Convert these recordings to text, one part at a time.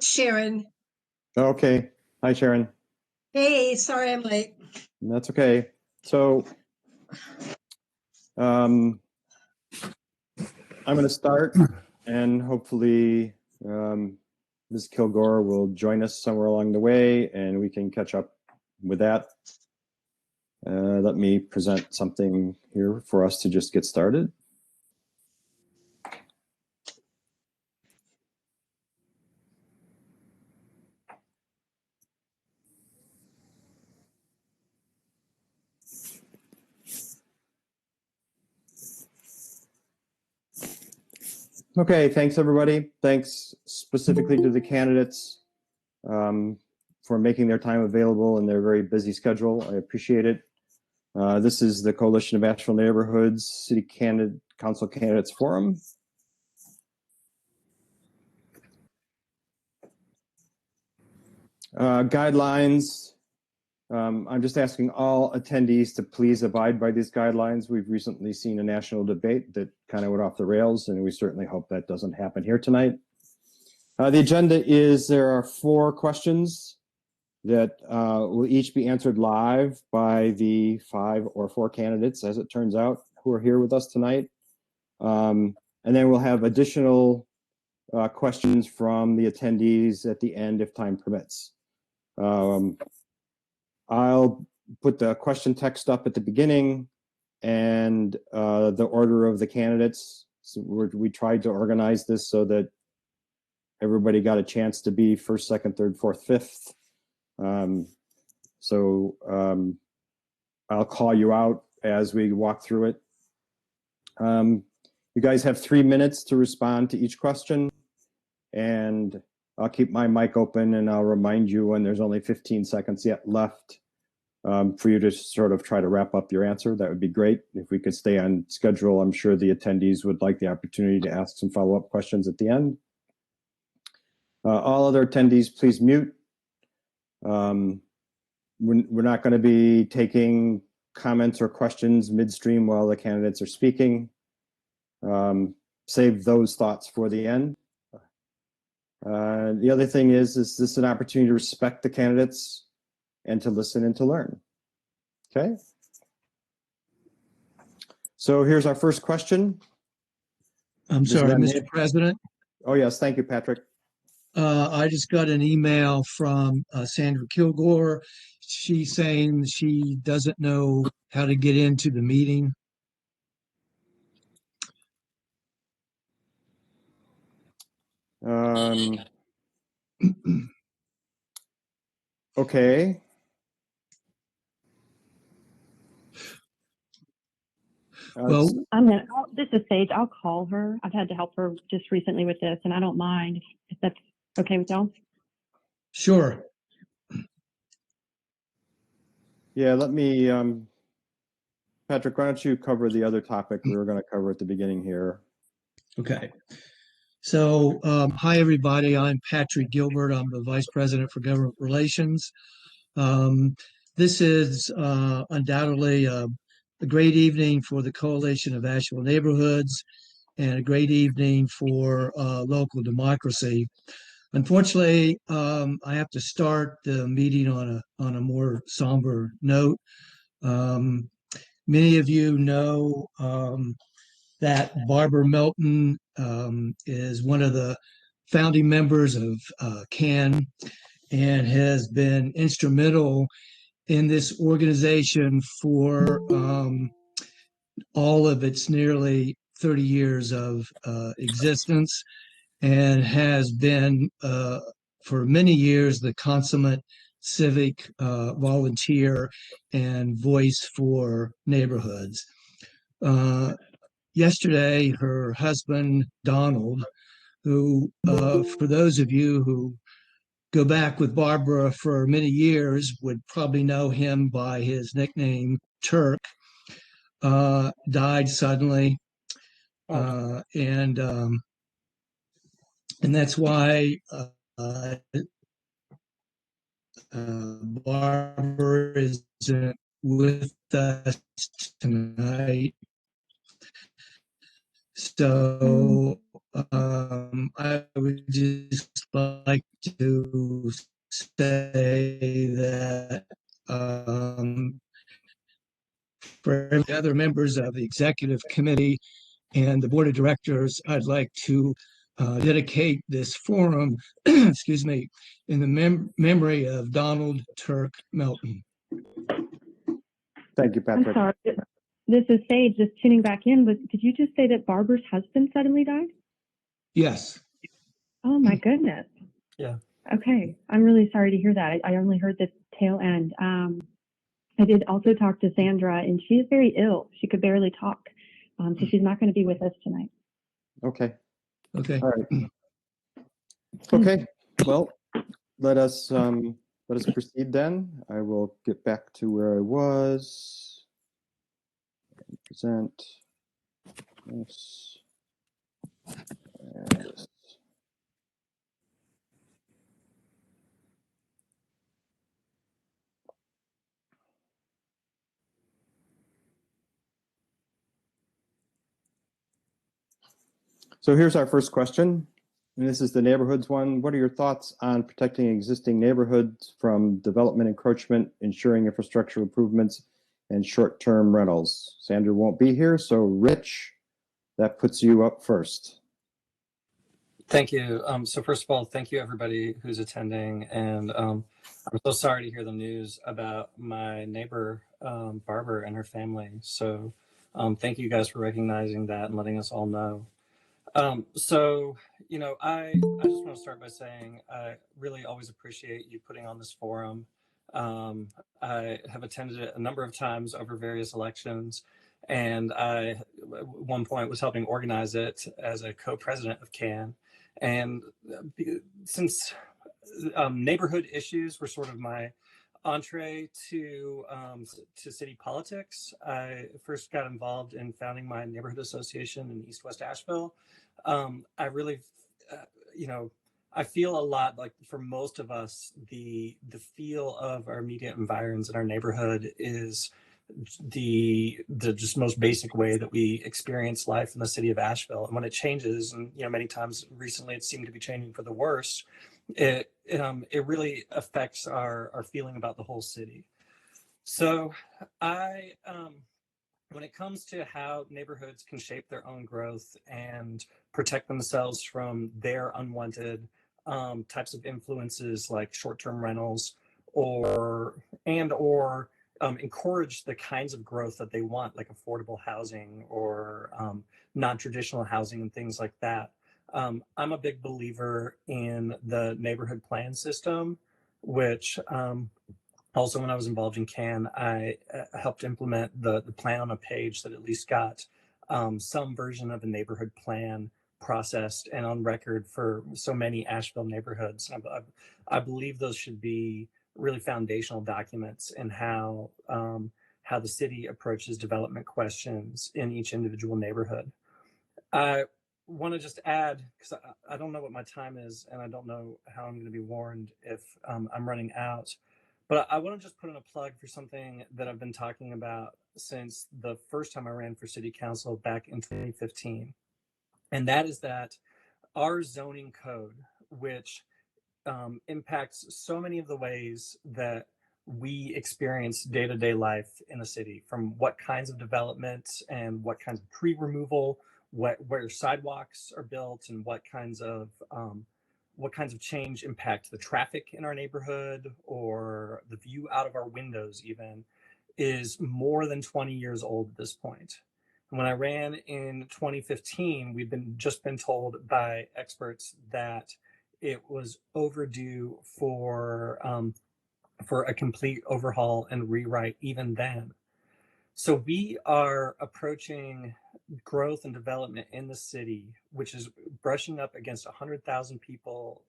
it's Sharon. Okay. Hi, Sharon. Hey, sorry I'm late. That's okay. So I'm going to start, and hopefully Ms. Kilgore will join us somewhere along the way, and we can catch up with that. Let me present something here for us to just get started. Okay, thanks everybody. Thanks specifically to the candidates for making their time available in their very busy schedule. I appreciate it. This is the Coalition of Asheville Neighborhoods City Council Candidates Forum. Guidelines. I'm just asking all attendees to please abide by these guidelines. We've recently seen a national debate that kind of went off the rails, and we certainly hope that doesn't happen here tonight. The agenda is there are 4 questions that will each be answered live by the 5 or 4 candidates, as it turns out, who are here with us tonight. And then we'll have additional questions from the attendees at the end if time permits. I'll put the question text up at the beginning and the order of the candidates. So we tried to organize this so that everybody got a chance to be first, second, third, fourth, fifth. I'll call you out as we walk through it. You guys have 3 minutes to respond to each question, and I'll keep my mic open and I'll remind you when there's only 15 seconds yet left for you to sort of try to wrap up your answer. That would be great. If we could stay on schedule, I'm sure the attendees would like the opportunity to ask some follow-up questions at the end. All other attendees, please mute. We're not going to be taking comments or questions midstream while the candidates are speaking. Save those thoughts for the end. The other thing is this an opportunity to respect the candidates and to listen and to learn? Okay. So here's our first question. I'm sorry, Mr. President. Oh, yes. Thank you, Patrick. I just got an email from Sandra Kilgore. She's saying she doesn't know how to get into the meeting. Okay. Well, this is Sage. I'll call her. I've had to help her just recently with this, and I don't mind if that's okay with y'all. Sure. Yeah, let me, Patrick, why don't you cover the other topic we were going to cover at the beginning here? Okay. So, hi, everybody. I'm Patrick Gilbert. I'm the Vice President for Government Relations. This is undoubtedly a great evening for the Coalition of Asheville Neighborhoods and a great evening for local democracy. Unfortunately, I have to start the meeting on a more somber note. Many of you know that Barbara Melton is one of the founding members of CAN and has been instrumental in this organization for all of its nearly 30 years of existence, and has been for many years the consummate civic volunteer and voice for neighborhoods. Yesterday, her husband, Donald, who, for those of you who go back with Barbara for many years, would probably know him by his nickname, Turk, died suddenly. And that's why Barbara isn't with us tonight. So I would just like to say that for every other members of the executive committee and the board of directors, I'd like to dedicate this forum, excuse me, in the memory of Donald Turk Melton. Thank you, I'm Patrick. sorry. This is Sage just tuning back in. Did you just say that Barbara's husband suddenly died? Yes. Oh my goodness. Yeah. Okay. I'm really sorry to hear that. I only heard the tail end. I did also talk to Sandra, and she is very ill. She could barely talk. So she's not going to be with us tonight. Okay. Okay. All right. Okay. Well, let us proceed then. I will get back to where I was. Present this and this. So here's our first question, and this is the neighborhoods one. What are your thoughts on protecting existing neighborhoods from development encroachment, ensuring infrastructure improvements, and short-term rentals? Sandra won't be here, so Rich, that puts you up first. Thank you. So first of all, thank you everybody who's attending. And I'm so sorry to hear the news about my neighbor, Barbara, and her family. So thank you guys for recognizing that and letting us all know. So, you know, I just want to start by saying I really always appreciate you putting on this forum. I have attended it a number of times over various elections, and I at one point was helping organize it as a co-president of CAN. And since neighborhood issues were sort of my entree to city politics, I first got involved in founding my neighborhood association in East West Asheville. I really, you know, I feel a lot like for most of us, the feel of our immediate environs in our neighborhood is the just most basic way that we experience life in the city of Asheville. And when it changes, and you know, many times recently it seemed to be changing for the worse, it really affects our feeling about the whole city. So I when it comes to how neighborhoods can shape their own growth and protect themselves from their unwanted types of influences like short-term rentals or encourage the kinds of growth that they want, like affordable housing or non-traditional housing and things like that. I'm a big believer in the neighborhood plan system, which also, when I was involved in CAN, I helped implement the plan on a page that at least got some version of a neighborhood plan processed and on record for so many Asheville neighborhoods. I believe those should be really foundational documents in how the city approaches development questions in each individual neighborhood. I want to just add, because I don't know what my time is, and I don't know how I'm going to be warned if I'm running out. But I want to just put in a plug for something that I've been talking about since the first time I ran for city council back in 2015. And that is that our zoning code, which impacts so many of the ways that we experience day-to-day life in a city, from what kinds of development and what kinds of tree removal, where sidewalks are built, and what kinds of change impact the traffic in our neighborhood or the view out of our windows even, is more than 20 years old at this point. And when I ran in 2015, we've just been told by experts that it was overdue for a complete overhaul and rewrite even then. So we are approaching growth and development in the city, which is brushing up against 100,000 people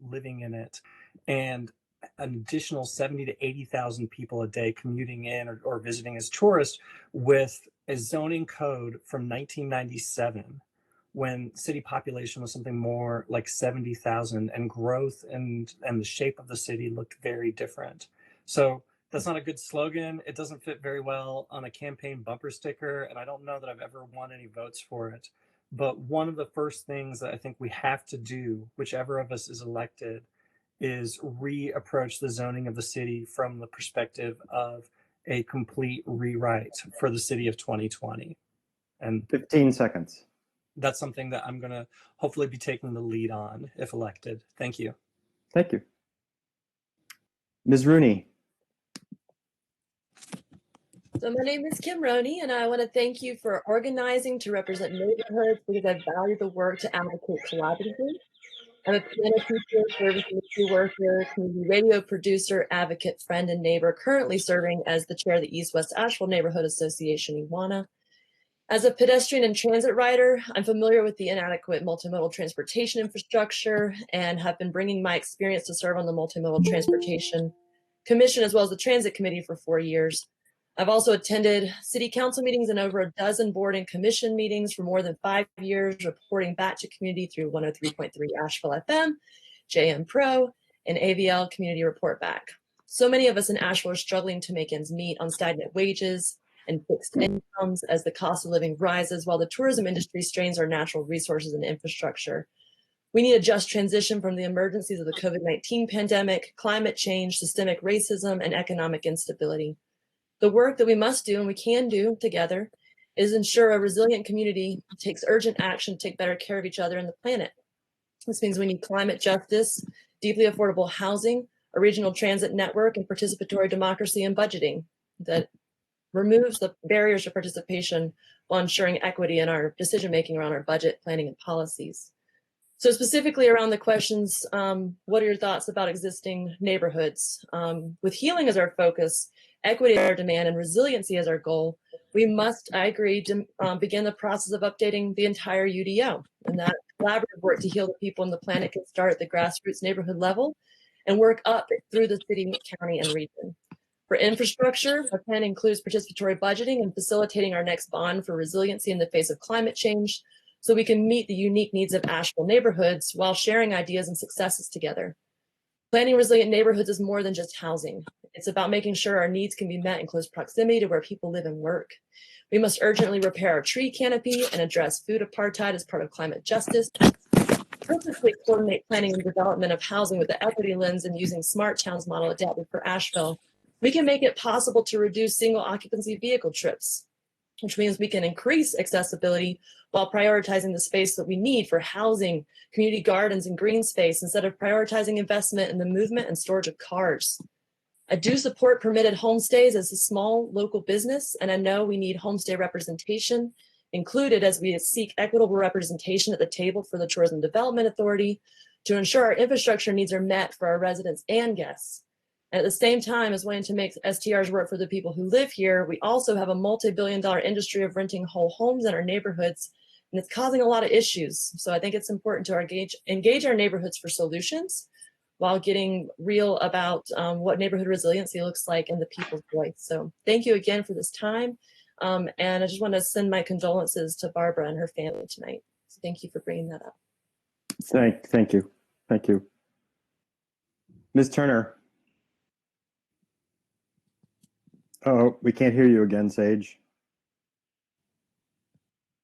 living in it, and an additional 70 to 80,000 people a day commuting in or visiting as tourists, with a zoning code from 1997, when city population was something more like 70,000, and growth and the shape of the city looked very different. So that's not a good slogan. It doesn't fit very well on a campaign bumper sticker, and I don't know that I've ever won any votes for it. But one of the first things that I think we have to do, whichever of us is elected, is reapproach the zoning of the city from the perspective of a complete rewrite for the city of 2020. And 15 seconds. that's something that I'm going to hopefully be taking the lead on if elected. Thank you. Thank you. Ms. Rooney. So my name is Kim Roney, and I want to thank you for organizing to represent neighborhoods because I value the work to advocate collaboratively. I'm a piano teacher, service industry worker, community radio producer, advocate, friend, and neighbor, currently serving as the chair of the East West Asheville Neighborhood Association, EWANA. As a pedestrian and transit rider, I'm familiar with the inadequate multimodal transportation infrastructure and have been bringing my experience to serve on the Multimodal Transportation Commission as well as the Transit Committee for 4 years. I've also attended city council meetings and over a dozen board and commission meetings for more than 5 years, reporting back to community through 103.3 Asheville FM, JM Pro, and AVL Community Report Back. So many of us in Asheville are struggling to make ends meet on stagnant wages and fixed incomes as the cost of living rises while the tourism industry strains our natural resources and infrastructure. We need a just transition from the emergencies of the COVID-19 pandemic, climate change, systemic racism, and economic instability. The work that we must do and we can do together is ensure a resilient community takes urgent action to take better care of each other and the planet. This means we need climate justice, deeply affordable housing, a regional transit network, and participatory democracy and budgeting that removes the barriers to participation while ensuring equity in our decision-making around our budget, planning, and policies. So specifically around the questions, what are your thoughts about existing neighborhoods? With healing as our focus, equity as our demand, and resiliency as our goal, we must, I agree, begin the process of updating the entire UDO. And that collaborative work to heal the people and the planet can start at the grassroots neighborhood level and work up through the city, county, and region. For infrastructure, our plan includes participatory budgeting and facilitating our next bond for resiliency in the face of climate change, so we can meet the unique needs of Asheville neighborhoods while sharing ideas and successes together. Planning resilient neighborhoods is more than just housing. It's about making sure our needs can be met in close proximity to where people live and work. We must urgently repair our tree canopy and address food apartheid as part of climate justice. Purposely coordinate planning and development of housing with the equity lens and using smart towns model adapted for Asheville. We can make it possible to reduce single occupancy vehicle trips, which means we can increase accessibility while prioritizing the space that we need for housing, community gardens, and green space instead of prioritizing investment in the movement and storage of cars. I do support permitted homestays as a small local business, and I know we need homestay representation included as we seek equitable representation at the table for the Tourism Development Authority to ensure our infrastructure needs are met for our residents and guests. And at the same time as wanting to make STRs work for the people who live here, we also have a multi-billion-dollar industry of renting whole homes in our neighborhoods, and it's causing a lot of issues. So I think it's important to engage our neighborhoods for solutions while getting real about what neighborhood resiliency looks like in the people's voice. So thank you again for this time. And I just want to send my condolences to Barbara and her family tonight. So thank you for bringing that up. Thank you. Thank you. Ms. Turner. Oh, we can't hear you again, Sage.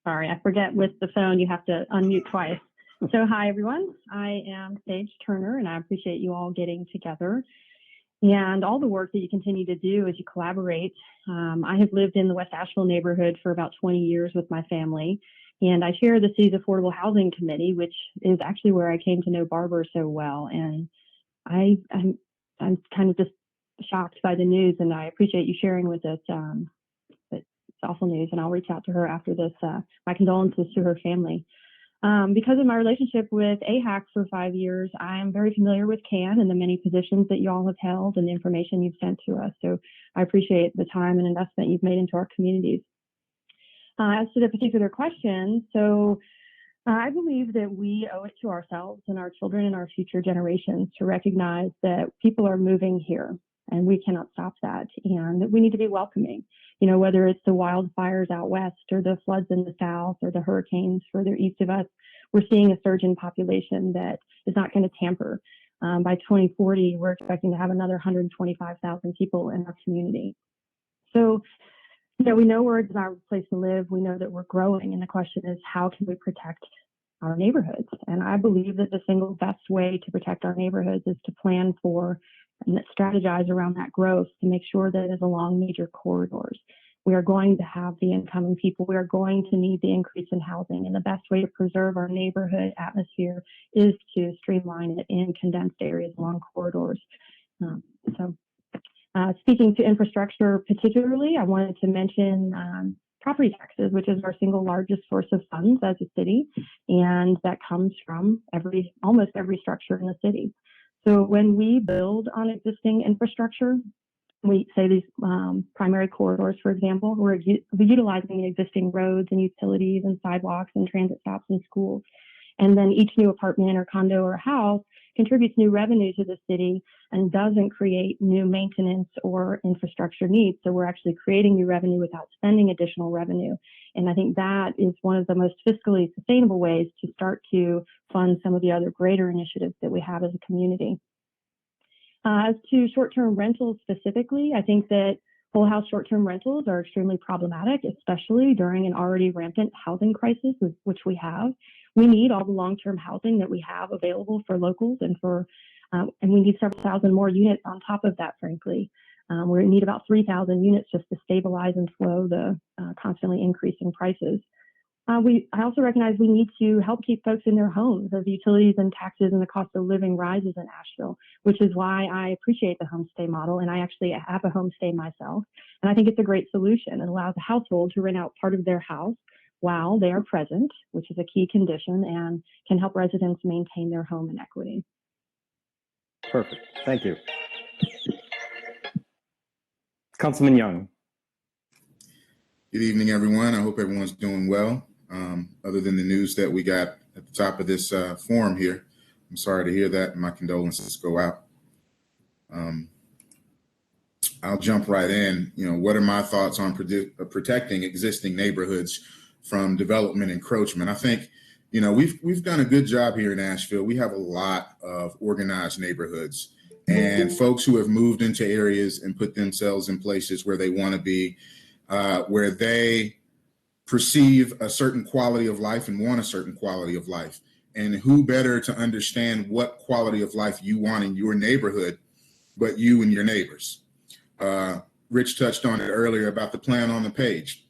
Sorry, I forget with the phone, you have to unmute twice. So hi, everyone. I am Sage Turner, and I appreciate you all getting together and all the work that you continue to do as you collaborate. I have lived in the West Asheville neighborhood for about 20 years with my family, and I chair the city's Affordable Housing Committee, which is actually where I came to know Barbara so well. And I'm kind of just shocked by the news, and I appreciate you sharing with us. It's awful news, and I'll reach out to her after this. My condolences to her family. Because of my relationship with AHAC for 5 years, I am very familiar with CAN and the many positions that you all have held and the information you've sent to us. So I appreciate the time and investment you've made into our communities. As to the particular question, so I believe that we owe it to ourselves and our children and our future generations to recognize that people are moving here and we cannot stop that, and that we need to be welcoming. You know, whether it's the wildfires out west or the floods in the south or the hurricanes further east of us, we're seeing a surge in population that is not going to tamper. By 2040, we're expecting to have another 125,000 people in our community. So we know we're a desirable place to live. We know that we're growing. And the question is, how can we protect our neighborhoods? And I believe that the single best way to protect our neighborhoods is to plan for and strategize around that growth to make sure that it is along major corridors. We are going to have the incoming people. We are going to need the increase in housing. And the best way to preserve our neighborhood atmosphere is to streamline it in condensed areas along corridors. Speaking to infrastructure particularly, I wanted to mention property taxes, which is our single largest source of funds as a city, and that comes from almost every structure in the city. So when we build on existing infrastructure, we say these primary corridors, for example, we're utilizing the existing roads and utilities and sidewalks and transit stops and schools. And then each new apartment or condo or house contributes new revenue to the city and doesn't create new maintenance or infrastructure needs. So we're actually creating new revenue without spending additional revenue. And I think that is one of the most fiscally sustainable ways to start to fund some of the other greater initiatives that we have as a community. As to short-term rentals specifically, I think that whole house short-term rentals are extremely problematic, especially during an already rampant housing crisis, which we have. We need all the long-term housing that we have available for locals and we need several thousand more units on top of that, frankly. We need about 3,000 units just to stabilize and slow the constantly increasing prices. I also recognize we need to help keep folks in their homes as utilities and taxes and the cost of living rises in Asheville, which is why I appreciate the homestay model. And I actually have a homestay myself. And I think it's a great solution. It allows a household to rent out part of their house while they are present, which is a key condition, and can help residents maintain their home and equity. Perfect. Thank you. Councilman Young. Good evening, everyone. I hope everyone's doing well. Other than the news that we got at the top of this forum here, I'm sorry to hear that. My condolences go out. I'll jump right in. What are my thoughts on protecting existing neighborhoods from development encroachment? I think, we've done a good job here in Asheville. We have a lot of organized neighborhoods and folks who have moved into areas and put themselves in places where they want to be, where they perceive a certain quality of life and want a certain quality of life. And who better to understand what quality of life you want in your neighborhood, but you and your neighbors. Rich touched on it earlier about the plan on the page.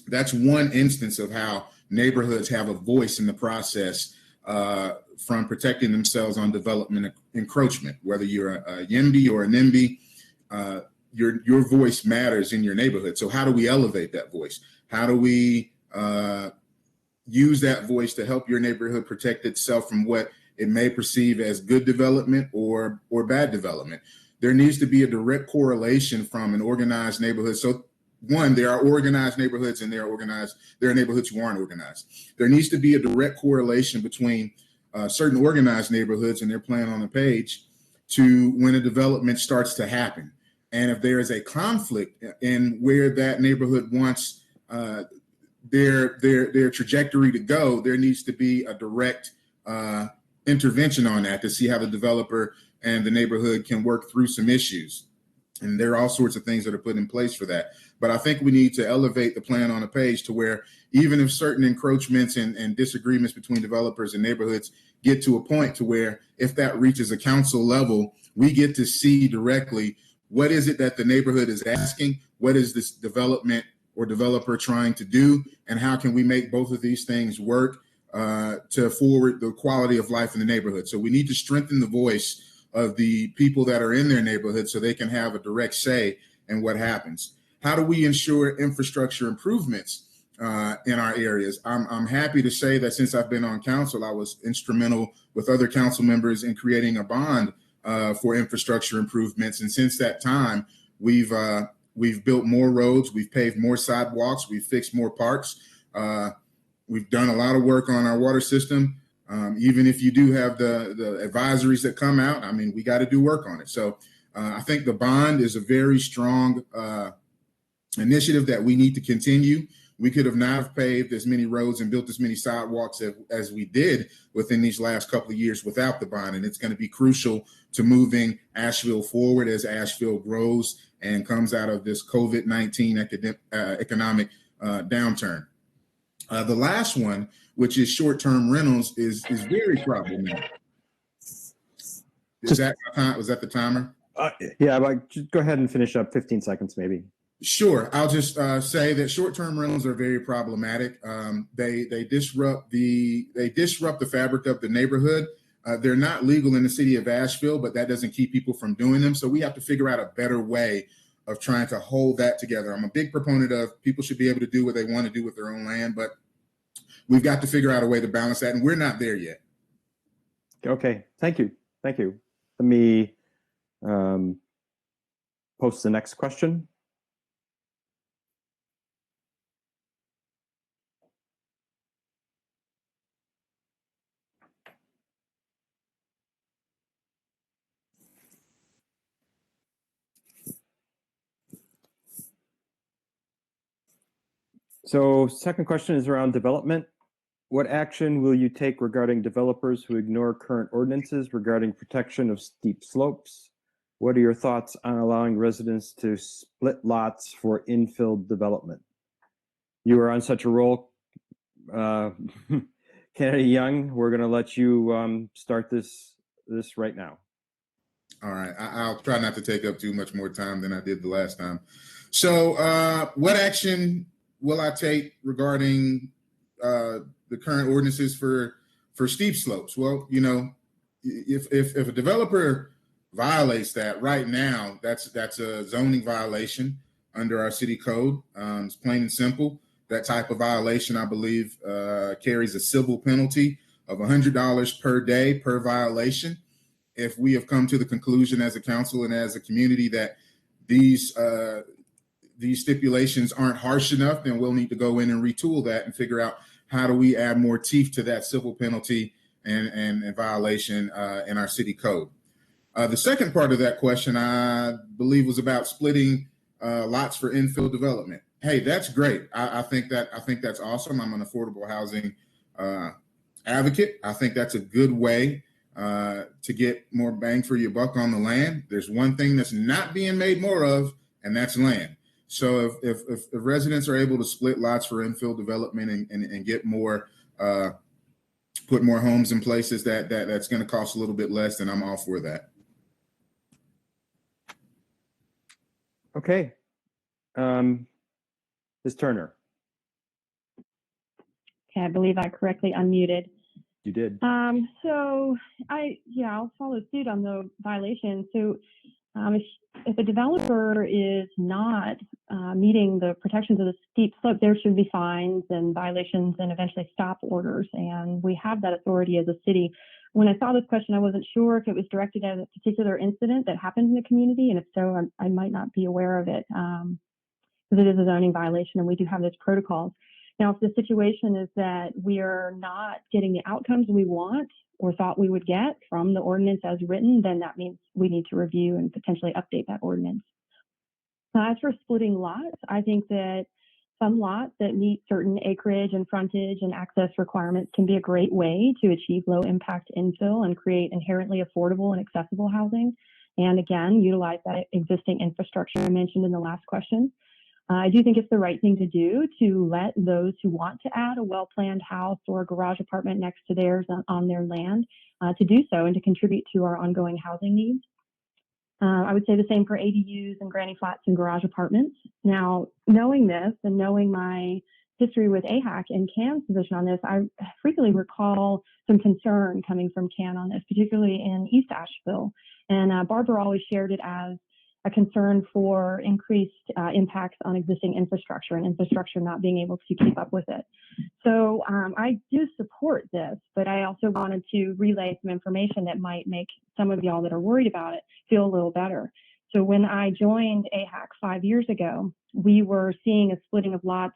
That's one instance of how neighborhoods have a voice in the process from protecting themselves on development encroachment. Whether you're a YIMBY or a NIMBY, your voice matters in your neighborhood. So how do we elevate that voice? How do we use that voice to help your neighborhood protect itself from what it may perceive as good development or bad development? There needs to be a direct correlation from an organized neighborhood. So one, there are organized neighborhoods and there are neighborhoods who aren't organized. There needs to be a direct correlation between certain organized neighborhoods and their plan on the page to when a development starts to happen. And if there is a conflict in where that neighborhood wants their trajectory to go, there needs to be a direct intervention on that to see how the developer and the neighborhood can work through some issues. And there are all sorts of things that are put in place for that. But I think we need to elevate the plan on a page to where even if certain encroachments and disagreements between developers and neighborhoods get to a point to where if that reaches a council level, we get to see directly what is it that the neighborhood is asking, what is this development or developer trying to do, and how can we make both of these things work to forward the quality of life in the neighborhood. So we need to strengthen the voice of the people that are in their neighborhood so they can have a direct say in what happens. How do we ensure infrastructure improvements in our areas? I'm happy to say that since I've been on council, I was instrumental with other council members in creating a bond for infrastructure improvements. And since that time, we've built more roads, we've paved more sidewalks, we've fixed more parks. We've done a lot of work on our water system. Even if you do have the advisories that come out, I mean, we got to do work on it. So I think the bond is a very strong initiative that we need to continue. We could have not paved as many roads and built as many sidewalks as we did within these last couple of years without the bond. And it's going to be crucial to moving Asheville forward as Asheville grows and comes out of this COVID-19 economic downturn. The last one, which is short-term rentals, is very problematic. Was that the timer? Yeah, but just go ahead and finish up 15 seconds maybe. Sure. I'll just say that short-term rentals are very problematic. They disrupt the fabric of the neighborhood. They're not legal in the city of Asheville, but that doesn't keep people from doing them. So we have to figure out a better way of trying to hold that together. I'm a big proponent of people should be able to do what they want to do with their own land, but we've got to figure out a way to balance that, and we're not there yet. Okay, thank you. Let me post the next question. So second question is around development. What action will you take regarding developers who ignore current ordinances regarding protection of steep slopes? What are your thoughts on allowing residents to split lots for infill development? You are on such a roll, Kennedy Young. We're going to let you start this right now. All right, I'll try not to take up too much more time than I did the last time. So what action will I take regarding the current ordinances for steep slopes? Well, you know, if a developer violates that right now, that's a zoning violation under our city code. It's plain and simple. That type of violation, I believe, carries a civil penalty of $100 per day per violation. If we have come to the conclusion as a council and as a community that these stipulations aren't harsh enough, then we'll need to go in and retool that and figure out how do we add more teeth to that civil penalty and violation in our city code. The second part of that question, I believe, was about splitting lots for infill development. Hey, that's great. I think that's awesome. I'm an affordable housing advocate. I think that's a good way to get more bang for your buck on the land. There's one thing that's not being made more of, and that's land. So if residents are able to split lots for infill development and get more, put more homes in places that's going to cost a little bit less, then I'm all for that. Okay. Ms. Turner. Okay, I believe I correctly unmuted. You did. So I'll follow suit on the violation. So if a developer is not meeting the protections of the steep slope, there should be fines and violations and eventually stop orders. And we have that authority as a city. When I saw this question, I wasn't sure if it was directed at a particular incident that happened in the community. And if so, I might not be aware of it because it is a zoning violation and we do have those protocols. Now, if the situation is that we are not getting the outcomes we want or thought we would get from the ordinance as written, then that means we need to review and potentially update that ordinance. As for splitting lots, I think that some lots that meet certain acreage and frontage and access requirements can be a great way to achieve low impact infill and create inherently affordable and accessible housing. And again, utilize that existing infrastructure I mentioned in the last question. I do think it's the right thing to do to let those who want to add a well-planned house or a garage apartment next to theirs on their land to do so and to contribute to our ongoing housing needs. I would say the same for ADUs and granny flats and garage apartments. Now, knowing this and knowing my history with AHAC and CAN's position on this, I frequently recall some concern coming from CAN on this, particularly in East Asheville. And Barbara always shared it as a concern for increased impacts on existing infrastructure and infrastructure not being able to keep up with it. So I do support this, but I also wanted to relay some information that might make some of y'all that are worried about it feel a little better. So when I joined AHAC 5 years ago, we were seeing a splitting of lots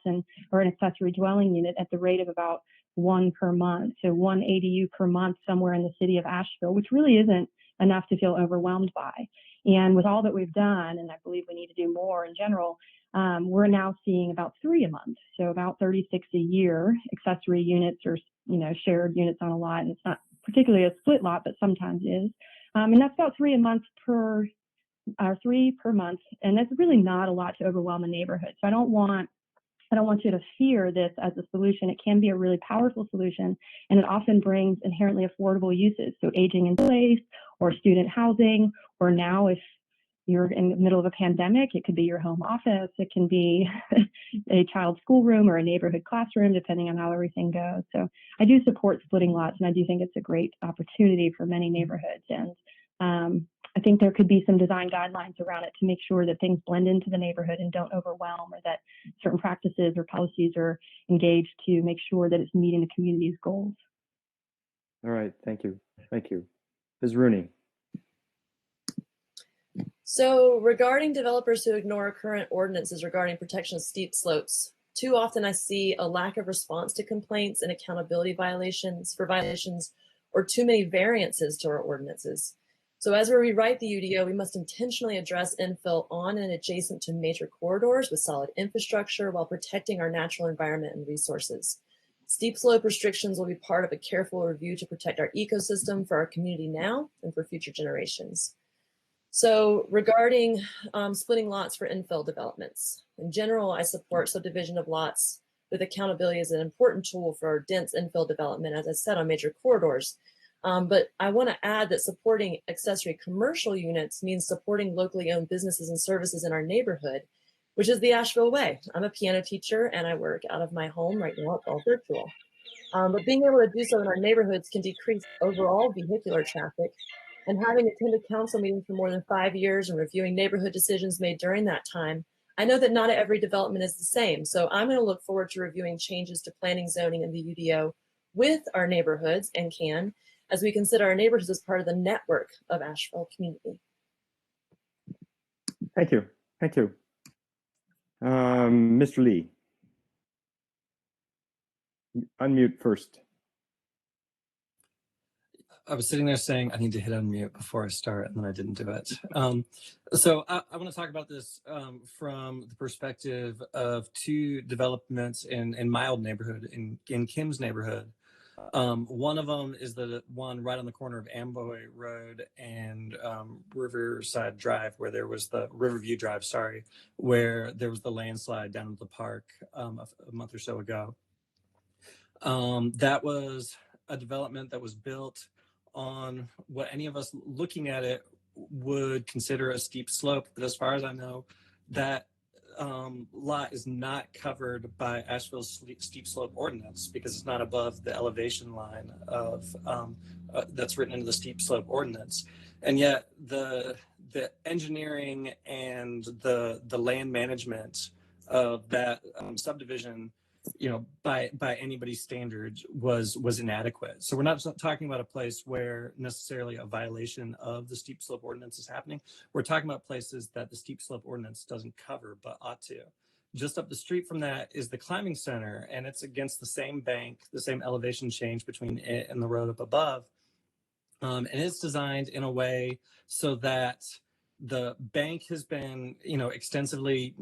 or an accessory dwelling unit at the rate of about one per month. So one ADU per month somewhere in the city of Asheville, which really isn't enough to feel overwhelmed by. And with all that we've done, and I believe we need to do more in general, we're now seeing about 3 a month. So about 36 a year accessory units or, shared units on a lot. And it's not particularly a split lot, but sometimes is. And that's about 3 a month per or 3 per month, and that's really not a lot to overwhelm a neighborhood. So I don't want you to fear this as a solution. It can be a really powerful solution, and it often brings inherently affordable uses. So aging in place, or student housing, or now if you're in the middle of a pandemic, it could be your home office, it can be a child's schoolroom or a neighborhood classroom, depending on how everything goes. So I do support splitting lots, and I do think it's a great opportunity for many neighborhoods. And I think there could be some design guidelines around it to make sure that things blend into the neighborhood and don't overwhelm, or that certain practices or policies are engaged to make sure that it's meeting the community's goals. All right, thank you. Thank you. Ms. Rooney. So regarding developers who ignore current ordinances regarding protection of steep slopes, too often I see a lack of response to complaints and accountability violations, or too many variances to our ordinances. So as we rewrite the UDO, we must intentionally address infill on and adjacent to major corridors with solid infrastructure while protecting our natural environment and resources. Steep slope restrictions will be part of a careful review to protect our ecosystem for our community now and for future generations. So regarding splitting lots for infill developments, in general, I support subdivision of lots with accountability as an important tool for dense infill development, as I said, on major corridors. But I want to add that supporting accessory commercial units means supporting locally owned businesses and services in our neighborhood, which is the Asheville way. I'm a piano teacher and I work out of my home right now. It's all virtual. But being able to do so in our neighborhoods can decrease overall vehicular traffic. And having attended council meetings for more than 5 years and reviewing neighborhood decisions made during that time, I know that not every development is the same. So I'm going to look forward to reviewing changes to planning, zoning, and the UDO with our neighborhoods as we consider our neighborhoods as part of the network of Asheville community. Thank you. Thank you. Mr. Lee. Unmute first. I was sitting there saying I need to hit unmute before I start, and then I didn't do it. So I want to talk about this from the perspective of 2 developments in my old neighborhood, in Kim's neighborhood. One of them is the one right on the corner of Amboy Road and Riverside Drive, where there was the Riverview Drive, where there was the landslide down at the park a month or so ago. That was a development that was built on what any of us looking at it would consider a steep slope. But as far as I know, that lot is not covered by Asheville's steep slope ordinance because it's not above the elevation line of that's written into the steep slope ordinance. And yet the engineering and the land management of that subdivision, by anybody's standards was inadequate. So we're not talking about a place where necessarily a violation of the steep slope ordinance is happening. We're talking about places that the steep slope ordinance doesn't cover, but ought to. Just up the street from that is the climbing center, and it's against the same bank, the same elevation change between it and the road up above. And it's designed in a way so that the bank has been, extensively,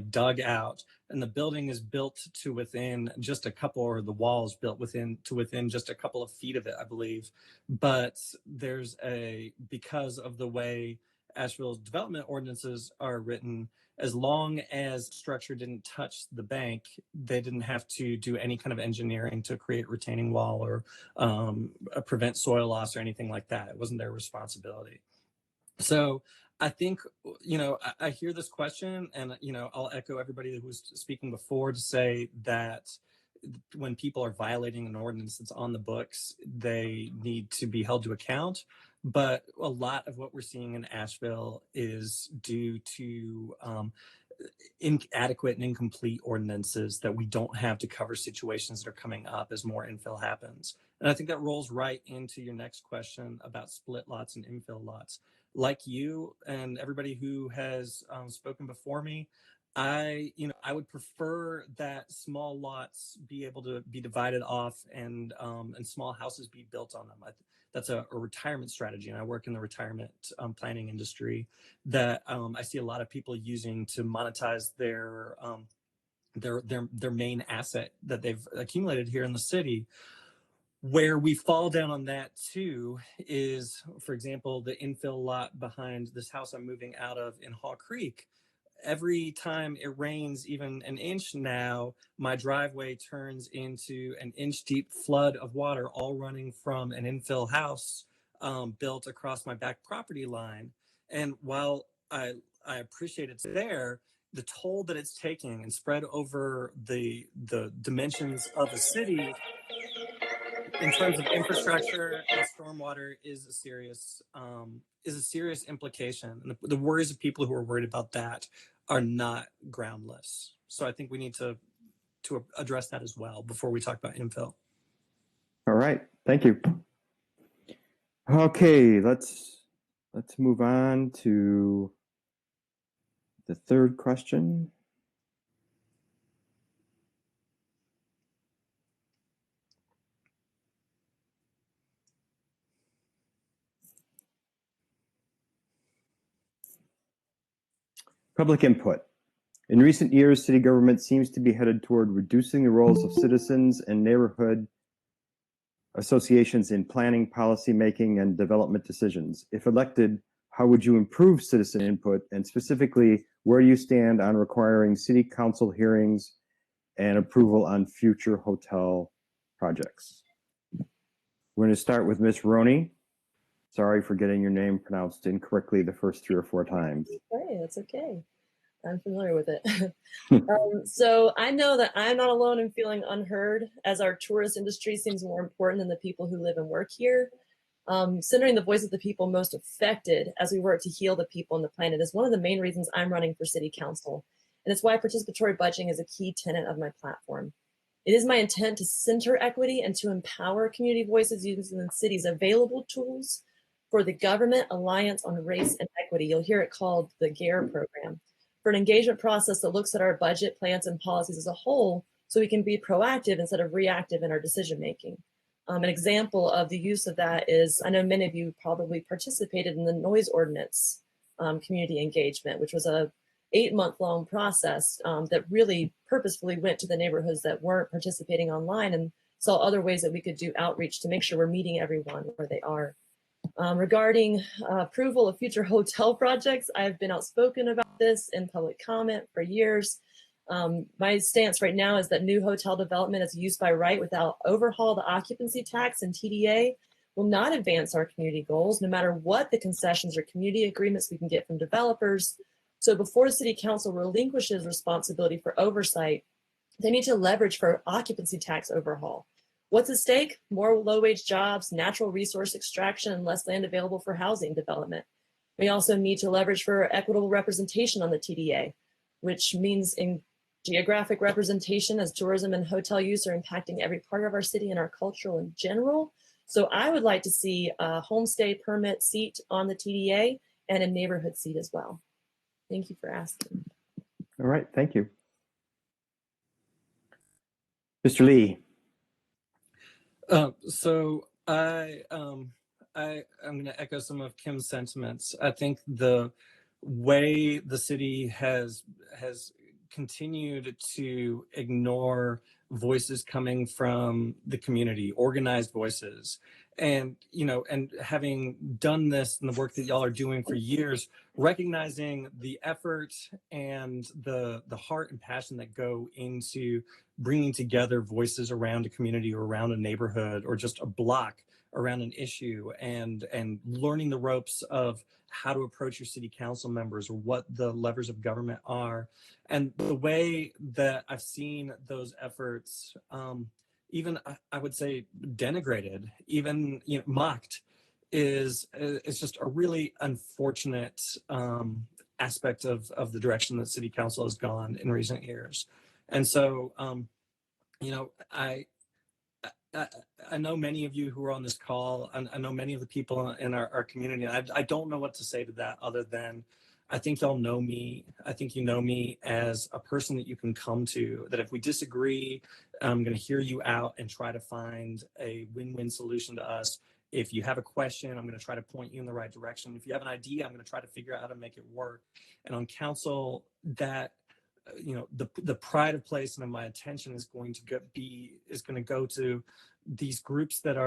dug out, and the building is built to within just a couple, or the walls built within just a couple of feet of it, I believe. But because of the way Asheville's development ordinances are written, as long as structure didn't touch the bank, they didn't have to do any kind of engineering to create a retaining wall or prevent soil loss or anything like that. It wasn't their responsibility. So I think, I hear this question, and, I'll echo everybody who was speaking before to say that when people are violating an ordinance that's on the books, they need to be held to account. But a lot of what we're seeing in Asheville is due to inadequate and incomplete ordinances that we don't have to cover situations that are coming up as more infill happens. And I think that rolls right into your next question about split lots and infill lots. Like you and everybody who has spoken before me, I would prefer that small lots be able to be divided off and small houses be built on them. That's a retirement strategy, and I work in the retirement planning industry that I see a lot of people using to monetize their main asset that they've accumulated here in the city. Where we fall down on that too is, for example, the infill lot behind this house I'm moving out of in Haw Creek. Every time it rains even an inch now, my driveway turns into an inch deep flood of water, all running from an infill house built across my back property line. And while I appreciate it's there, the toll that it's taking and spread over the dimensions of a city in terms of infrastructure and stormwater is a serious implication. And the worries of people who are worried about that are not groundless. So I think we need to address that as well before we talk about infill. All right, thank you. Okay, let's move on to the third question. Public input. In recent years, city government seems to be headed toward reducing the roles of citizens and neighborhood associations in planning, policy making, and development decisions. If elected, how would you improve citizen input? And specifically, where do you stand on requiring city council hearings and approval on future hotel projects? We're going to start with Ms. Roney. Sorry for getting your name pronounced incorrectly the first 3 or 4 times. Okay, that's okay. I'm familiar with it. So I know that I'm not alone in feeling unheard, as our tourist industry seems more important than the people who live and work here. Centering the voice of the people most affected as we work to heal the people on the planet is one of the main reasons I'm running for city council. And it's why participatory budgeting is a key tenet of my platform. It is my intent to center equity and to empower community voices using the city's available tools for the Government Alliance on Race and Equity. You'll hear it called the GARE program, for an engagement process that looks at our budget, plans, and policies as a whole so we can be proactive instead of reactive in our decision making. An example of the use of that is, I know many of you probably participated in the noise ordinance community engagement, which was a 8-month-long process that really purposefully went to the neighborhoods that weren't participating online and saw other ways that we could do outreach to make sure we're meeting everyone where they are. Regarding approval of future hotel projects, I've been outspoken about this in public comment for years. My stance right now is that new hotel development as used by right without overhaul the occupancy tax and TDA will not advance our community goals, no matter what the concessions or community agreements we can get from developers. So before the city council relinquishes responsibility for oversight, they need to leverage for occupancy tax overhaul. What's at stake? More low-wage jobs, natural resource extraction, and less land available for housing development. We also need to leverage for equitable representation on the TDA, which means in geographic representation, as tourism and hotel use are impacting every part of our city and our culture in general. So I would like to see a homestay permit seat on the TDA and a neighborhood seat as well. Thank you for asking. All right, thank you. Mr. Lee. So I'm going to echo some of Kim's sentiments. I think the way the city has continued to ignore voices coming from the community, organized voices, and having done this and the work that y'all are doing for years, recognizing the effort and the heart and passion that go into bringing together voices around a community or around a neighborhood or just a block around an issue, and learning the ropes of how to approach your city council members or what the levers of government are. And the way that I've seen those efforts, even I would say denigrated, even mocked, is just a really unfortunate aspect of the direction that city council has gone in recent years. And so, I know many of you who are on this call, and I know many of the people in our community. I don't know what to say to that other than I think y'all know me. I think you know me as a person that you can come to, that if we disagree, I'm going to hear you out and try to find a win-win solution to us. If you have a question, I'm going to try to point you in the right direction. If you have an idea, I'm going to try to figure out how to make it work. And on council, that the pride of place and my attention is going to go to these groups that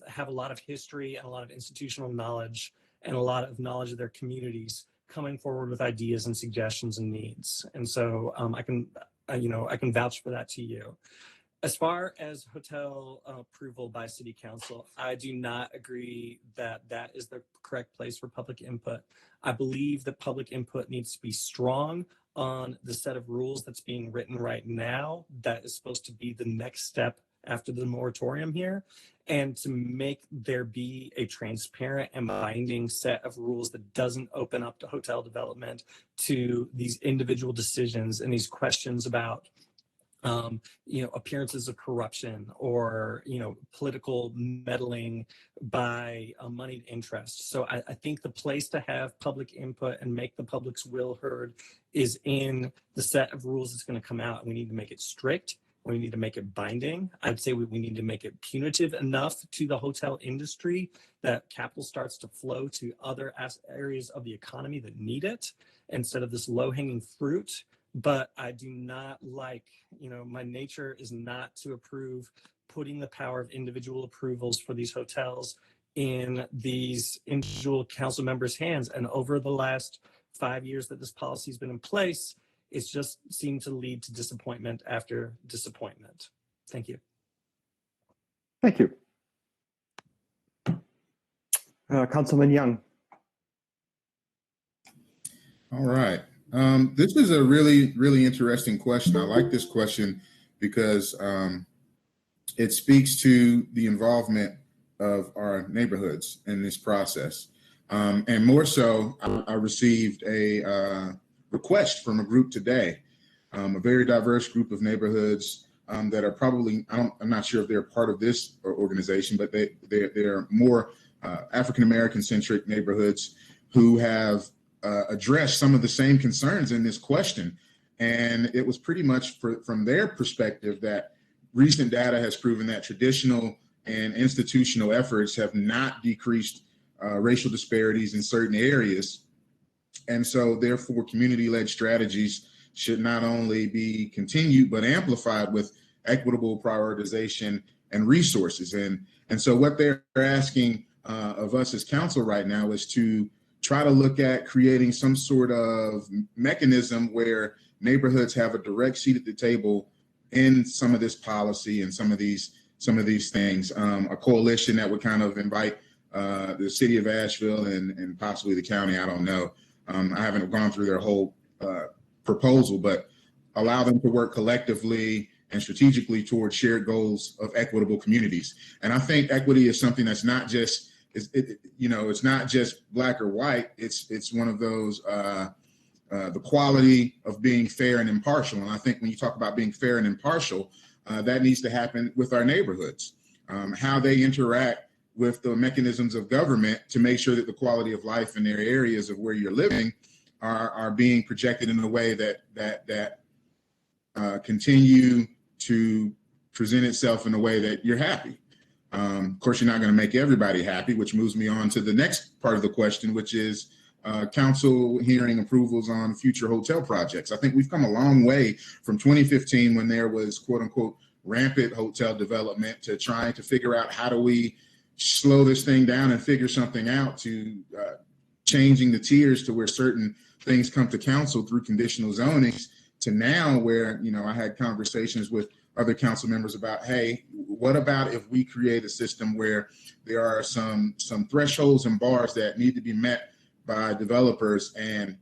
have a lot of history and a lot of institutional knowledge and a lot of knowledge of their communities coming forward with ideas and suggestions and needs. And so I can vouch for that to you. As far as hotel approval by city council, I do not agree that that is the correct place for public input. I believe that public input needs to be strong on the set of rules that's being written right now. That is supposed to be the next step after the moratorium here, and to make there be a transparent and binding set of rules that doesn't open up to hotel development to these individual decisions and these questions about appearances of corruption or, political meddling by moneyed interests. So I think the place to have public input and make the public's will heard is in the set of rules that's going to come out. We need to make it strict. We need to make it binding. I'd say we need to make it punitive enough to the hotel industry that capital starts to flow to other areas of the economy that need it instead of this low-hanging fruit. But I do not like, my nature is not to approve putting the power of individual approvals for these hotels in these individual council members' hands. And over the last 5 years that this policy has been in place, it's just seemed to lead to disappointment after disappointment. Thank you. Thank you. Councilman Young. All right. This is a really, really interesting question. I like this question because it speaks to the involvement of our neighborhoods in this process. And more so, I received a request from a group today, a very diverse group of neighborhoods that are probably, I'm not sure if they're part of this organization, but they're more African-American centric neighborhoods who have addressed some of the same concerns in this question. And it was pretty much from their perspective that recent data has proven that traditional and institutional efforts have not decreased racial disparities in certain areas. And so therefore, community-led strategies should not only be continued, but amplified with equitable prioritization and resources. And so what they're asking of us as council right now is to try to look at creating some sort of mechanism where neighborhoods have a direct seat at the table in some of this policy and some of these things, a coalition that would kind of invite the city of Asheville and possibly the county, I don't know. I haven't gone through their whole proposal, but allow them to work collectively and strategically towards shared goals of equitable communities. And I think equity is something that's not just, it's not just black or white. It's one of those, the quality of being fair and impartial. And I think when you talk about being fair and impartial, that needs to happen with our neighborhoods, how they interact with the mechanisms of government to make sure that the quality of life in their areas of where you're living are being projected in a way that continue to present itself in a way that you're happy. Of course, you're not going to make everybody happy, which moves me on to the next part of the question, which is council hearing approvals on future hotel projects. I think we've come a long way from 2015 when there was quote unquote rampant hotel development to trying to figure out how do we slow this thing down and figure something out to changing the tiers to where certain things come to council through conditional zonings to now where, I had conversations with other council members about, hey, what about if we create a system where there are some thresholds and bars that need to be met by developers and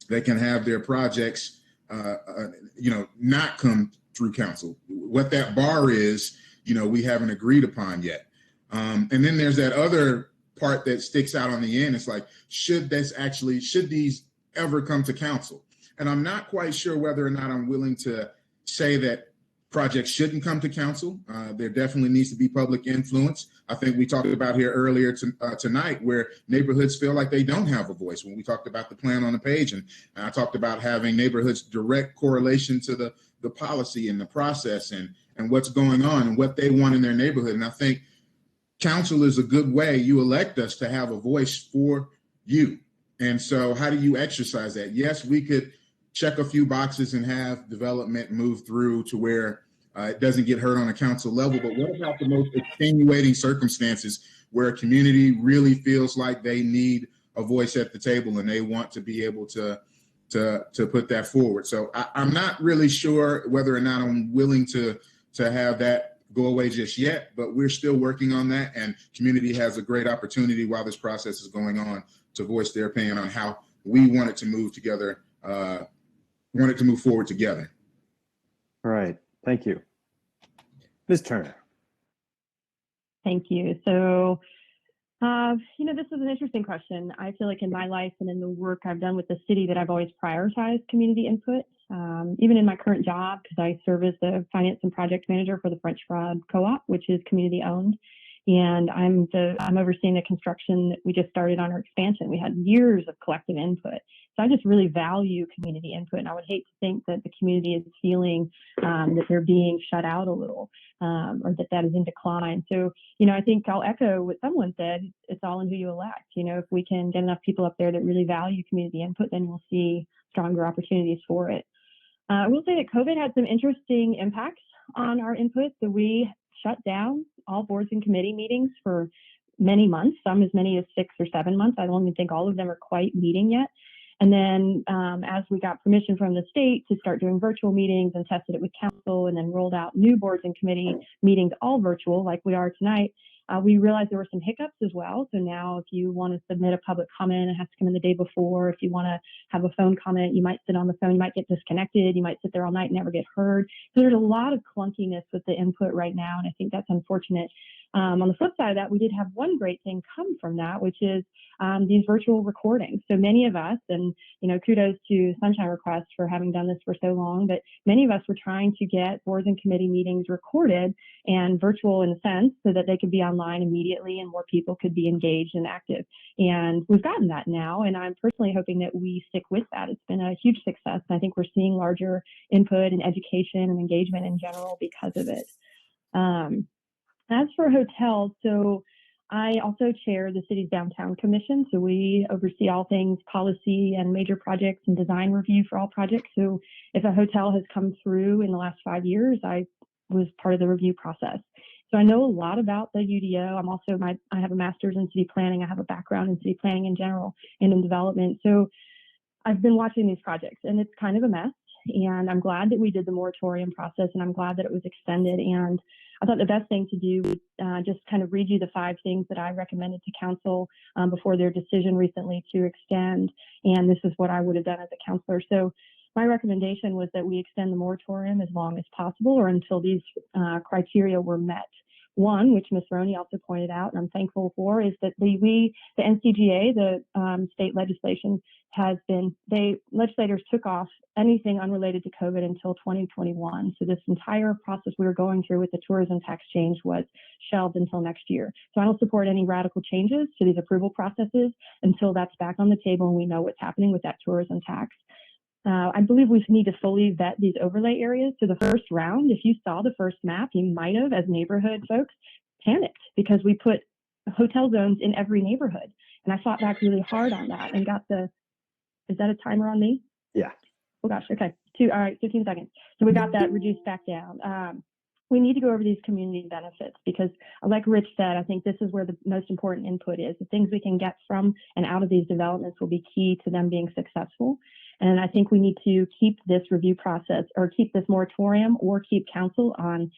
they can have their projects, not come through council. What that bar is, we haven't agreed upon yet. And then there's that other part that sticks out on the end. It's like, should these ever come to council? And I'm not quite sure whether or not I'm willing to say that projects shouldn't come to council. There definitely needs to be public influence. I think we talked about here earlier tonight where neighborhoods feel like they don't have a voice. When we talked about the plan on the page, and I talked about having neighborhoods direct correlation to the policy and the process and what's going on and what they want in their neighborhood. And I think council is a good way. You elect us to have a voice for you. And so how do you exercise that? Yes, we could check a few boxes and have development move through to where it doesn't get heard on a council level. But what about the most extenuating circumstances where a community really feels like they need a voice at the table and they want to be able to put that forward? So I'm not really sure whether or not I'm willing to have that go away just yet, but we're still working on that. And community has a great opportunity while this process is going on to voice their opinion on how we want it to move together, want it to move forward together. All right, thank you. Ms. Turner. Thank you. So, this is an interesting question. I feel like in my life and in the work I've done with the city that I've always prioritized community input. Even in my current job, because I serve as the finance and project manager for the French Broad Co-op, which is community owned. And I'm overseeing the construction that we just started on our expansion. We had years of collective input. So I just really value community input. And I would hate to think that the community is feeling that they're being shut out a little, or that is in decline. So, I think I'll echo what someone said. It's all in who you elect. If we can get enough people up there that really value community input, then we'll see stronger opportunities for it. I will say that COVID had some interesting impacts on our input. So we shut down all boards and committee meetings for many months, some as many as 6 or 7 months. I don't even think all of them are quite meeting yet. And then as we got permission from the state to start doing virtual meetings and tested it with council and then rolled out new boards and committee meetings all virtual like we are tonight, we realized there were some hiccups as well. So now if you want to submit a public comment, it has to come in the day before. If you want to have a phone comment, you might sit on the phone, you might get disconnected, you might sit there all night and never get heard. So there's a lot of clunkiness with the input right now, and I think that's unfortunate. On the flip side of that, we did have one great thing come from that, which is these virtual recordings. So many of us, and kudos to Sunshine Request for having done this for so long, but many of us were trying to get boards and committee meetings recorded and virtual in a sense so that they could be online immediately and more people could be engaged and active. And we've gotten that now, and I'm personally hoping that we stick with that. It's been a huge success, and I think we're seeing larger input and education and engagement in general because of it. As for hotels, so I also chair the city's downtown commission. So we oversee all things policy and major projects and design review for all projects. So if a hotel has come through in the last 5 years, I was part of the review process. So I know a lot about the UDO. I have a master's in city planning. I have a background in city planning in general and in development. So I've been watching these projects and it's kind of a mess. And I'm glad that we did the moratorium process and I'm glad that it was extended. And I thought the best thing to do was just kind of read you the 5 things that I recommended to council before their decision recently to extend. And this is what I would have done as a councilor. So my recommendation was that we extend the moratorium as long as possible or until these criteria were met. One, which Ms. Roney also pointed out, and I'm thankful for, is that the NCGA, the state legislation, legislators took off anything unrelated to COVID until 2021. So this entire process we were going through with the tourism tax change was shelved until next year. So I don't support any radical changes to these approval processes until that's back on the table and we know what's happening with that tourism tax. I believe we need to fully vet these overlay areas. So the first round, if you saw the first map, you might have, as neighborhood folks, panicked because we put hotel zones in every neighborhood. And I fought back really hard on that and got is that a timer on me? Yeah. Oh gosh, okay. All right, 15 seconds. So we got that reduced back down. We need to go over these community benefits because, like Rich said, I think this is where the most important input is. The things we can get from and out of these developments will be key to them being successful. And I think we need to keep this review process or keep this moratorium or keep council on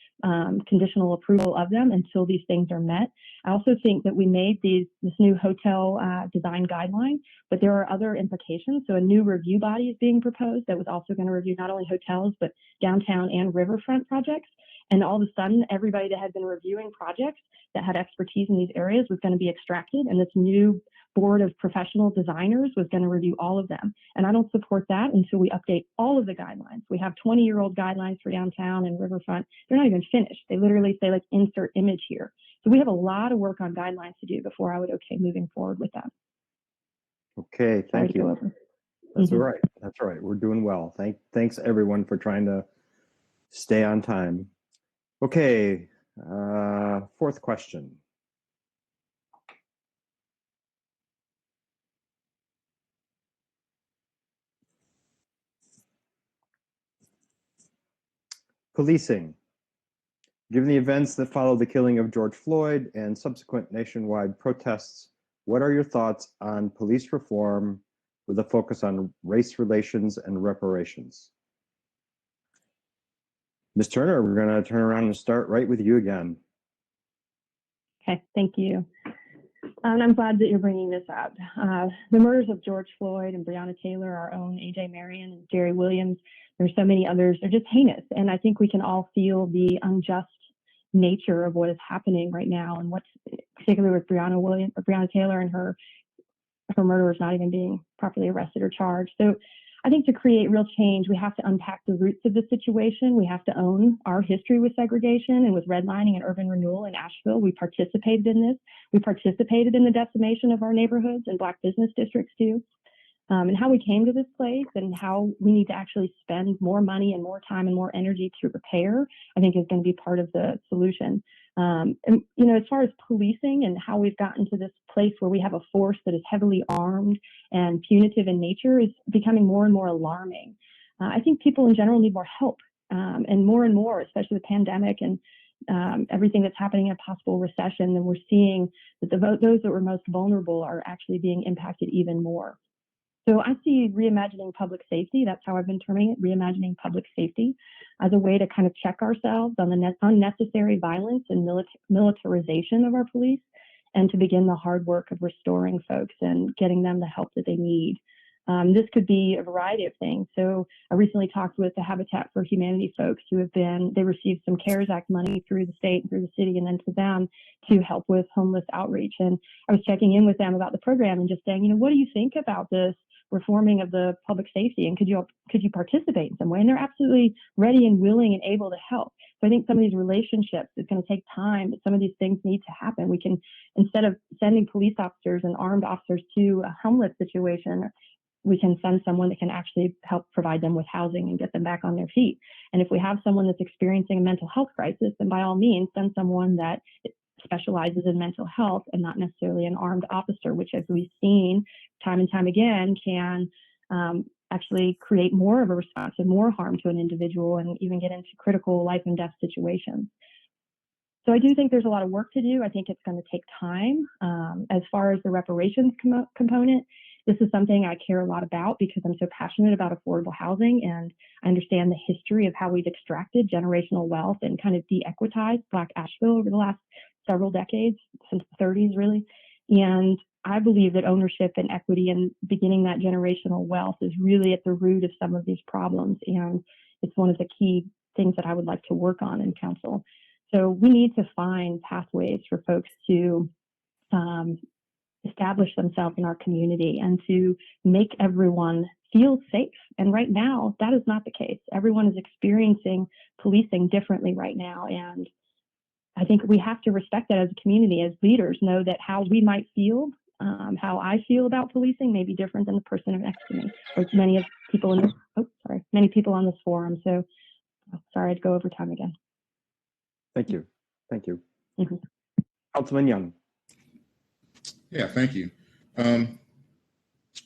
conditional approval of them until these things are met. I also think that we made this new hotel design guideline, but there are other implications. So a new review body is being proposed that was also going to review not only hotels, but downtown and riverfront projects. And all of a sudden, everybody that had been reviewing projects that had expertise in these areas was going to be extracted. And this new board of professional designers was going to review all of them. And I don't support that until we update all of the guidelines. We have 20-year-old guidelines for downtown and riverfront. They're not even finished. They literally say, like, insert image here. So we have a lot of work on guidelines to do before I would okay moving forward with that. Okay, thank you. That's all right. That's all right. We're doing well. Thanks everyone for trying to stay on time. Okay, 4th question. Policing. Given the events that followed the killing of George Floyd and subsequent nationwide protests, what are your thoughts on police reform with a focus on race relations and reparations? Ms. Turner, we're going to turn around and start right with you again. Okay, thank you. And I'm glad that you're bringing this up. The murders of George Floyd and Breonna Taylor, our own A.J. Marion and Jerry Williams, there's so many others, they're just heinous. And I think we can all feel the unjust nature of what is happening right now, and what's particularly with Breonna Taylor and her murderers not even being properly arrested or charged. So I think to create real change, we have to unpack the roots of the situation. We have to own our history with segregation and with redlining and urban renewal in Asheville. We participated in this. We participated in the decimation of our neighborhoods and Black business districts too. And how we came to this place and how we need to actually spend more money and more time and more energy to repair, I think is going to be part of the solution. And, you know, as far as policing and how we've gotten to this place where we have a force that is heavily armed and punitive in nature is becoming more and more alarming. I think people in general need more help, and more, especially the pandemic and everything that's happening in a possible recession. And we're seeing that those that were most vulnerable are actually being impacted even more. So I see reimagining public safety, that's how I've been terming it, reimagining public safety, as a way to kind of check ourselves on the unnecessary violence and militarization of our police, and to begin the hard work of restoring folks and getting them the help that they need. This could be a variety of things. So I recently talked with the Habitat for Humanity folks who they received some CARES Act money through the state and through the city, and then to them to help with homeless outreach. And I was checking in with them about the program and just saying, you know, what do you think about this reforming of the public safety, and could you participate in some way? And they're absolutely ready and willing and able to help. So I think some of these relationships, it's going to take time, but some of these things need to happen. We can, instead of sending police officers and armed officers to a homeless situation, we can send someone that can actually help provide them with housing and get them back on their feet. And if we have someone that's experiencing a mental health crisis, then by all means, send someone that specializes in mental health and not necessarily an armed officer, which, as we've seen time and time again, can actually create more of a response and more harm to an individual, and even get into critical life and death situations. So I do think there's a lot of work to do. I think it's going to take time. As far as the reparations component, this is something I care a lot about because I'm so passionate about affordable housing, and I understand the history of how we've extracted generational wealth and kind of de-equitized Black Asheville over the last several decades, since the 30s really. And I believe that ownership and equity and beginning that generational wealth is really at the root of some of these problems. And it's one of the key things that I would like to work on in council. So we need to find pathways for folks to establish themselves in our community and to make everyone feel safe. And right now, that is not the case. Everyone is experiencing policing differently right now. And I think we have to respect that as a community, as leaders, know that how we might feel, how I feel about policing may be different than the person next to me, or many people on this forum. So sorry, I'd go over time again. Thank you. Thank you. Mm-hmm. Councilman Young. Yeah, thank you. In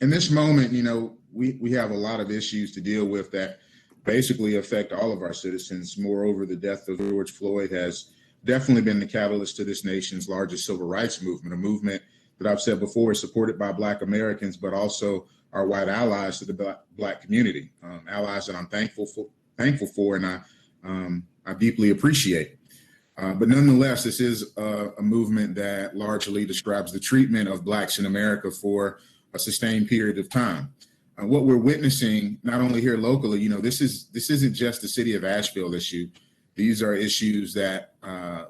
this moment, you know, we have a lot of issues to deal with that basically affect all of our citizens. Moreover, the death of George Floyd has definitely been the catalyst to this nation's largest civil rights movement, a movement that I've said before is supported by Black Americans, but also our white allies to the Black community, allies that I'm thankful for, and I deeply appreciate. But nonetheless, this is a movement that largely describes the treatment of Blacks in America for a sustained period of time. What we're witnessing, not only here locally, you know, this isn't just the city of Asheville issue. These are issues that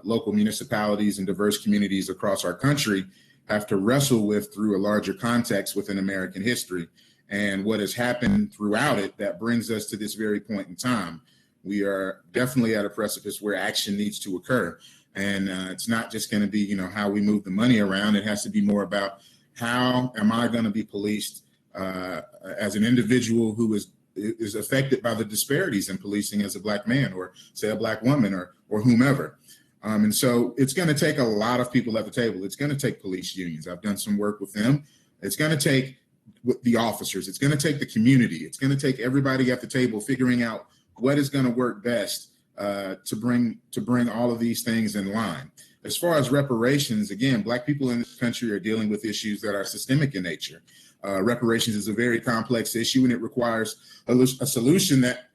local municipalities and diverse communities across our country have to wrestle with through a larger context within American history. And what has happened throughout it that brings us to this very point in time. We are definitely at a precipice where action needs to occur. And it's not just going to be, you know, how we move the money around. It has to be more about how am I going to be policed as an individual who is affected by the disparities in policing as a Black man, or say a Black woman, or whomever. And so it's going to take a lot of people at the table. It's going to take police unions. I've done some work with them. It's going to take the officers. It's going to take the community. It's going to take everybody at the table figuring out what is going to work best to bring all of these things in line. As far as reparations, again, Black people in this country are dealing with issues that are systemic in nature. Reparations is a very complex issue, and it requires a solution that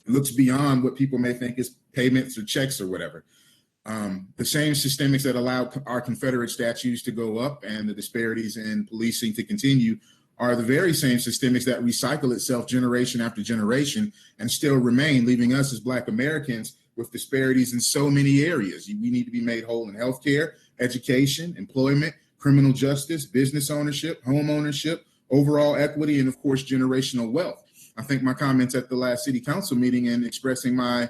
looks beyond what people may think is payments or checks or whatever. The same systemics that allowed our Confederate statues to go up and the disparities in policing to continue are the very same systemics that recycle itself generation after generation and still remain, leaving us as Black Americans with disparities in so many areas. We need to be made whole in healthcare, education, employment, criminal justice, business ownership, home ownership, overall equity, and of course, generational wealth. I think my comments at the last city council meeting and expressing my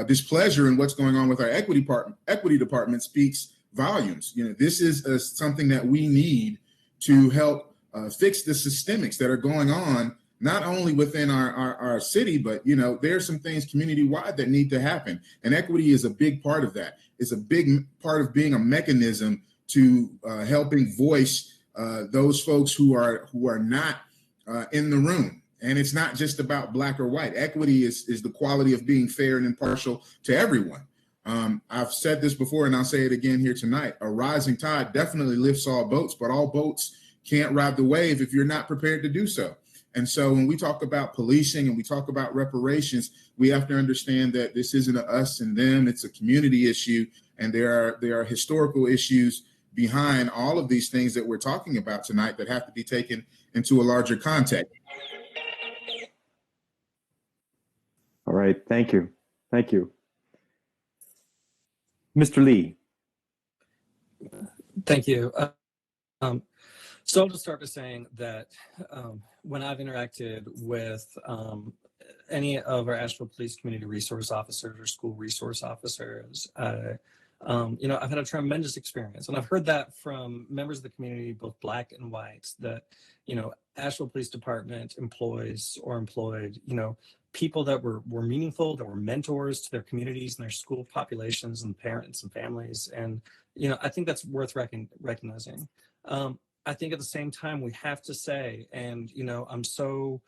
displeasure in what's going on with our equity department speaks volumes. This is something that we need to help fix the systemics that are going on, not only within our city, but there's some things community-wide that need to happen. And equity is a big part of that. It's a big part of being a mechanism to helping voice those folks who are not in the room. And it's not just about Black or white. Equity is the quality of being fair and impartial to everyone. I've said this before, and I'll say it again here tonight. A rising tide definitely lifts all boats, but all boats can't ride the wave if you're not prepared to do so. And so when we talk about policing and we talk about reparations, we have to understand that this isn't a us and them, it's a community issue. And there are historical issues behind all of these things that we're talking about tonight that have to be taken into a larger context. All right, thank you. Thank you. Mr. Lee. Thank you. So I'll just start by saying that when I've interacted with any of our Asheville Police Community Resource Officers or school resource officers, I've had a tremendous experience. And I've heard that from members of the community, both Black and white, that, Asheville Police Department employs or employed, people that were meaningful, that were mentors to their communities and their school populations and parents and families. And, I think that's worth recognizing. I think at the same time, we have to say, and, I'm so,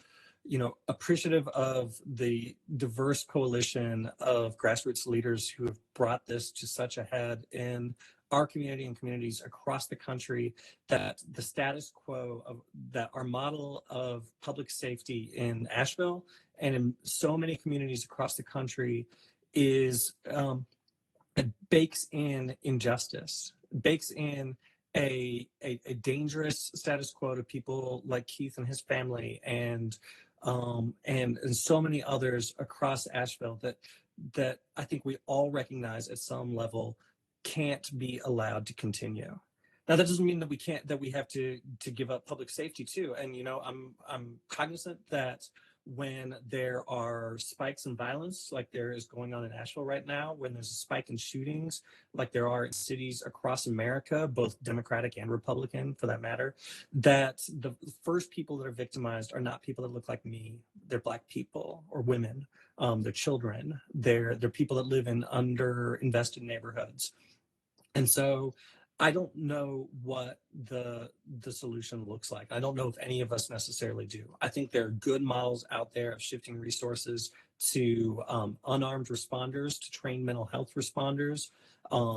appreciative of the diverse coalition of grassroots leaders who have brought this to such a head in our community and communities across the country, that the status quo of that our model of public safety in Asheville and in so many communities across the country is it bakes in injustice, bakes in a dangerous status quo to people like Keith and his family and so many others across Asheville that I think we all recognize at some level can't be allowed to continue. Now, that doesn't mean that we have to give up public safety too. And, I'm cognizant that when there are spikes in violence, like there is going on in Asheville right now, when there's a spike in shootings, like there are in cities across America, both Democratic and Republican for that matter, that the first people that are victimized are not people that look like me. They're Black people or women, they're children, they're people that live in underinvested neighborhoods. And so I don't know what the solution looks like. I don't know if any of us necessarily do. I think there are good models out there of shifting resources to unarmed responders, to train mental health responders,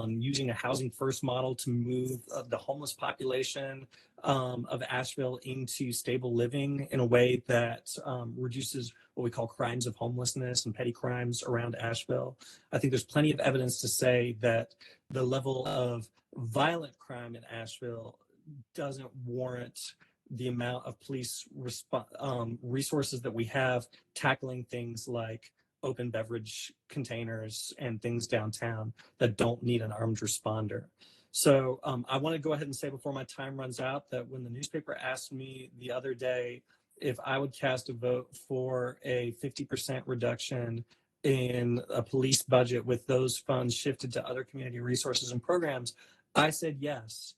using a housing first model to move the homeless population of Asheville into stable living in a way that reduces what we call crimes of homelessness and petty crimes around Asheville. I think there's plenty of evidence to say that the level of violent crime in Asheville doesn't warrant the amount of police resources that we have tackling things like open beverage containers and things downtown that don't need an armed responder. So I want to go ahead and say before my time runs out that when the newspaper asked me the other day if I would cast a vote for a 50% reduction in a police budget with those funds shifted to other community resources and programs, I said yes.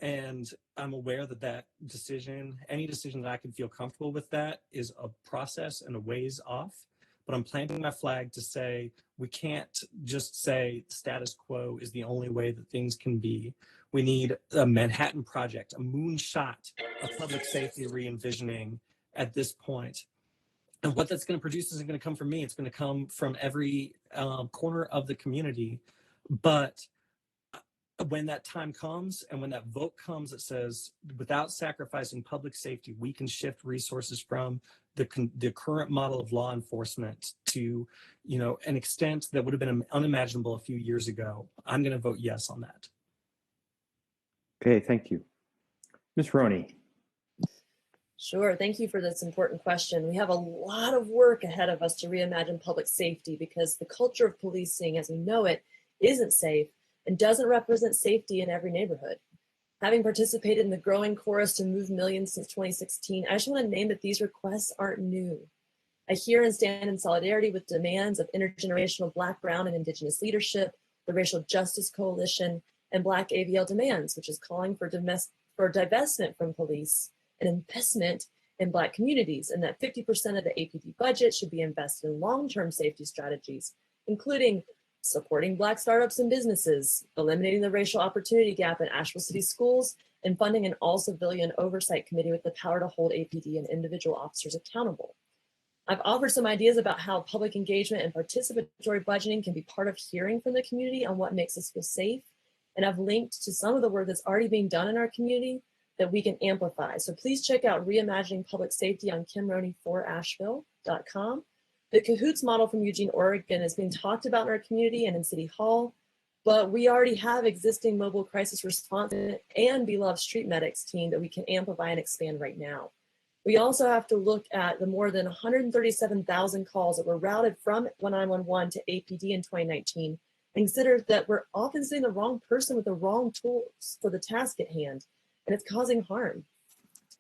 And I'm aware that decision, any decision that I can feel comfortable with, that is a process and a ways off. But I'm planting my flag to say we can't just say status quo is the only way that things can be. We need a Manhattan Project, a moonshot of public safety re-envisioning at this point. And what that's going to produce isn't going to come from me. It's going to come from every corner of the community. But when that time comes and when that vote comes that says, without sacrificing public safety, we can shift resources from the current model of law enforcement to, an extent that would have been unimaginable a few years ago, I'm going to vote yes on that. Okay, thank you. Ms. Roney. Sure. Thank you for this important question. We have a lot of work ahead of us to reimagine public safety because the culture of policing as we know it isn't safe and doesn't represent safety in every neighborhood. Having participated in the growing chorus to move millions since 2016, I just want to name that these requests aren't new. I hear and stand in solidarity with demands of intergenerational Black, Brown, and Indigenous leadership, the Racial Justice Coalition, and Black AVL Demands, which is calling for divestment from police and investment in Black communities, and that 50% of the APD budget should be invested in long-term safety strategies, including supporting Black startups and businesses, eliminating the racial opportunity gap in Asheville City schools, and funding an all-civilian oversight committee with the power to hold APD and individual officers accountable. I've offered some ideas about how public engagement and participatory budgeting can be part of hearing from the community on what makes us feel safe, and I've linked to some of the work that's already being done in our community that we can amplify. So please check out Reimagining Public Safety on kimroney4asheville.com. The Cahoots model from Eugene, Oregon is being talked about in our community and in City Hall, but we already have existing mobile crisis response and beloved street medics team that we can amplify and expand right now. We also have to look at the more than 137,000 calls that were routed from 911 to APD in 2019 and consider that we're often sending the wrong person with the wrong tools for the task at hand, and it's causing harm.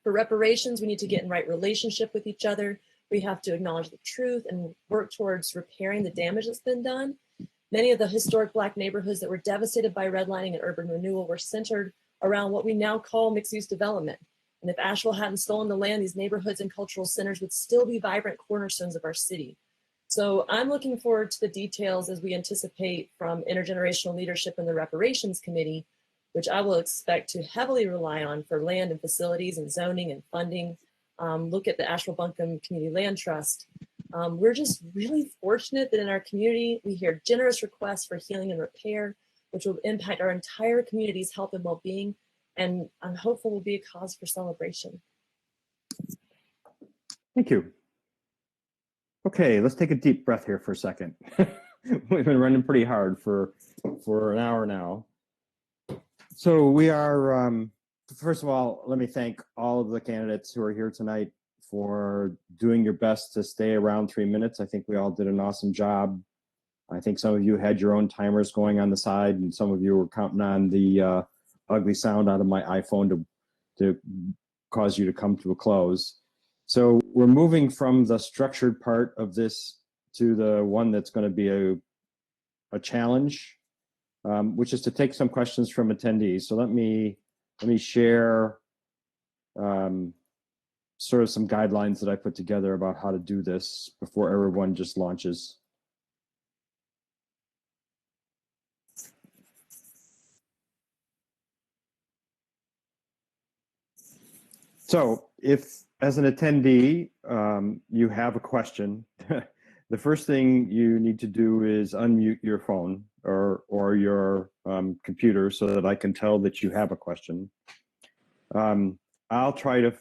For reparations, we need to get in right relationship with each other. We have to acknowledge the truth and work towards repairing the damage that's been done. Many of the historic Black neighborhoods that were devastated by redlining and urban renewal were centered around what we now call mixed-use development. And if Asheville hadn't stolen the land, these neighborhoods and cultural centers would still be vibrant cornerstones of our city. So I'm looking forward to the details as we anticipate from intergenerational leadership in the reparations committee, which I will expect to heavily rely on for land and facilities and zoning and funding. Look at the Asheville Buncombe Community Land Trust. We're just really fortunate that in our community, we hear generous requests for healing and repair, which will impact our entire community's health and well-being, and I'm hopeful will be a cause for celebration. Thank you. Okay, let's take a deep breath here for a second. We've been running pretty hard for an hour now. So we are, first of all, let me thank all of the candidates who are here tonight for doing your best to stay around 3 minutes. I think we all did an awesome job. I think some of you had your own timers going on the side, and some of you were counting on the ugly sound out of my iPhone to cause you to come to a close. So we're moving from the structured part of this to the one that's going to be a challenge, which is to take some questions from attendees. So let me share sort of some guidelines that I put together about how to do this before everyone just launches. So if, as an attendee, you have a question, the first thing you need to do is unmute your phone or your computer so that I can tell that you have a question. I'll try to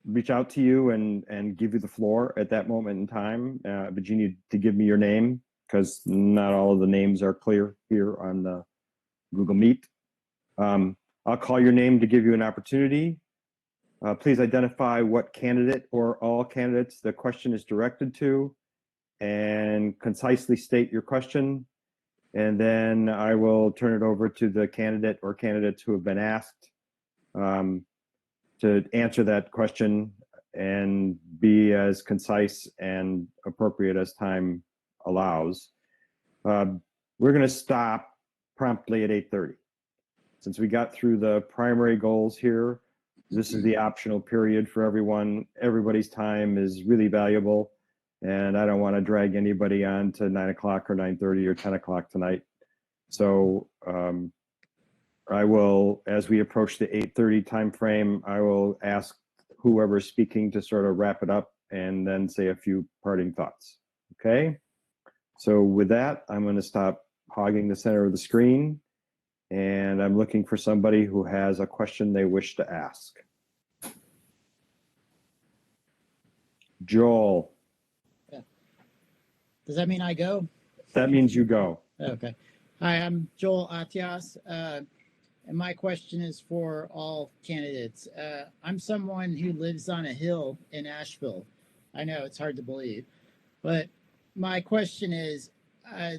reach out to you and give you the floor at that moment in time, but you need to give me your name because not all of the names are clear here on the Google Meet. I'll call your name to give you an opportunity. Please identify what candidate or all candidates the question is directed to and concisely state your question. And then I will turn it over to the candidate or candidates who have been asked to answer that question and be as concise and appropriate as time allows. We're going to stop promptly at 8:30. Since we got through the primary goals here, this is the optional period for everyone. Everybody's time is really valuable, and I don't want to drag anybody on to 9 o'clock or 9:30 or 10 o'clock tonight. So I will, as we approach the 8:30 time frame, I will ask whoever's speaking to sort of wrap it up and then say a few parting thoughts. Okay? So with that, I'm going to stop hogging the center of the screen, and I'm looking for somebody who has a question they wish to ask. Joel. Does that mean I go? That means you go. Okay. Hi, I'm Joel Atias, and my question is for all candidates. I'm someone who lives on a hill in Asheville. I know it's hard to believe, but my question is,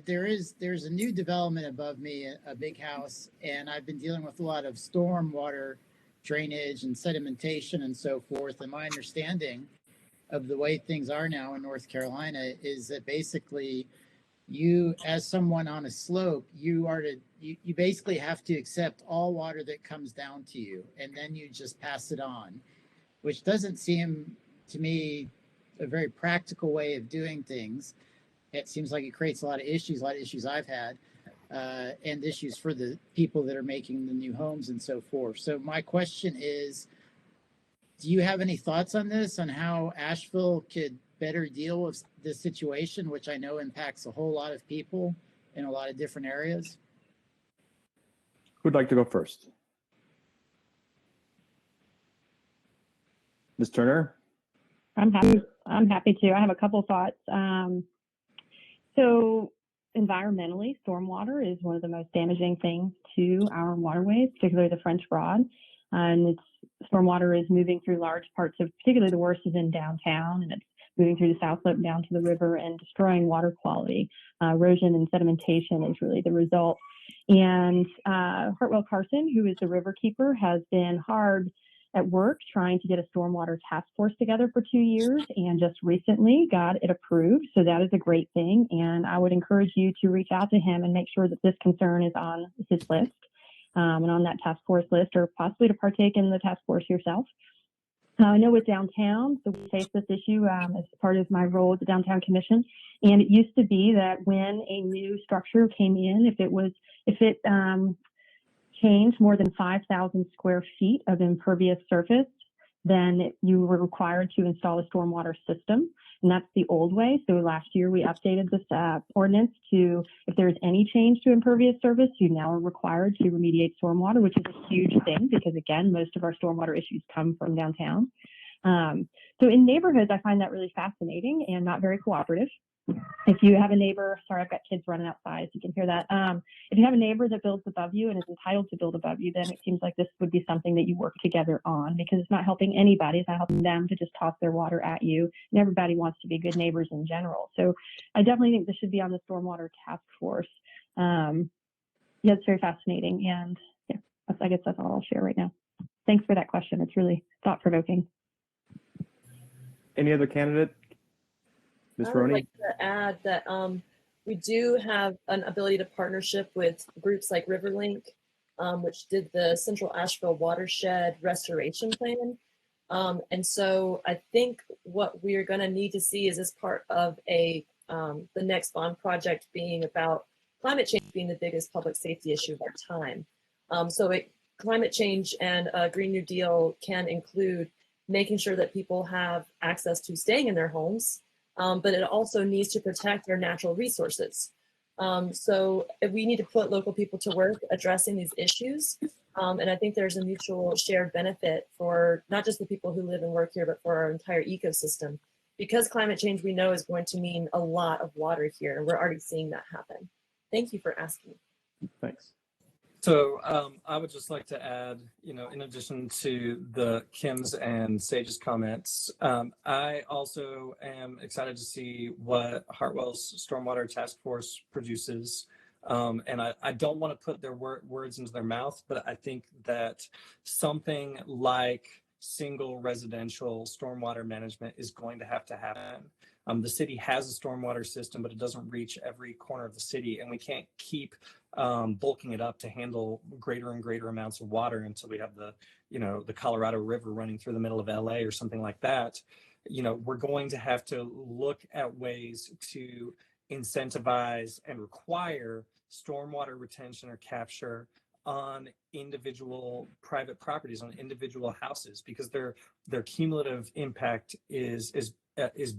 there's a new development above me, a big house, and I've been dealing with a lot of storm water drainage and sedimentation and so forth. And my understanding of the way things are now in North Carolina is that basically you, as someone on a slope, you basically have to accept all water that comes down to you, and then you just pass it on, which doesn't seem to me a very practical way of doing things. It seems like it creates a lot of issues I've had, and issues for the people that are making the new homes and so forth. So my question is, do you have any thoughts on this, on how Asheville could better deal with this situation, which I know impacts a whole lot of people in a lot of different areas? Who'd like to go first? Ms. Turner? I'm happy to. I have a couple thoughts. So environmentally, stormwater is one of the most damaging things to our waterways, particularly the French Broad. And stormwater is moving through large parts of, particularly the worst is in downtown, and it's moving through the South Slope down to the river and destroying water quality. Erosion and sedimentation is really the result. And Hartwell Carson, who is the river keeper, has been hard at work trying to get a stormwater task force together for 2 years, and just recently got it approved. So that is a great thing. And I would encourage you to reach out to him and make sure that this concern is on his list. And on that task force list, or possibly to partake in the task force yourself. I know with downtown, so we face this issue as part of my role at the Downtown Commission. And it used to be that when a new structure came in, if it changed more than 5,000 square feet of impervious surface, then you were required to install a stormwater system. And that's the old way. So last year we updated this ordinance to, if there's any change to impervious surface, you now are required to remediate stormwater, which is a huge thing because, again, most of our stormwater issues come from downtown. So in neighborhoods, I find that really fascinating and not very cooperative. If you have a neighbor, sorry, I've got kids running outside, so you can hear that. If you have a neighbor that builds above you and is entitled to build above you, then it seems like this would be something that you work together on, because it's not helping anybody. It's not helping them to just toss their water at you. And everybody wants to be good neighbors in general. So I definitely think this should be on the stormwater task force. Yeah, it's very fascinating. And yeah, I guess that's all I'll share right now. Thanks for that question. It's really thought-provoking. Any other candidate? Ms. I would Roney? like to add that we do have an ability to partnership with groups like Riverlink, which did the Central Asheville Watershed Restoration Plan. And so I think what we're going to need to see is as part of the next bond project being about climate change being the biggest public safety issue of our time. Climate change and a Green New Deal can include making sure that people have access to staying in their homes, but it also needs to protect our natural resources. So we need to put local people to work addressing these issues. And I think there's a mutual shared benefit for not just the people who live and work here, but for our entire ecosystem. Because climate change, we know, is going to mean a lot of water here, and we're already seeing that happen. Thank you for asking. Thanks. So I would just like to add, in addition to the Kim's and Sage's comments, I also am excited to see what Hartwell's Stormwater Task Force produces. And I don't want to put their words into their mouth, but I think that something like single residential stormwater management is going to happen. The city has a stormwater system, but it doesn't reach every corner of the city, and we can't keep bulking it up to handle greater and greater amounts of water until we have the Colorado River running through the middle of LA or something like that. We're going to have to look at ways to incentivize and require stormwater retention or capture on individual private properties, on individual houses, because their cumulative impact is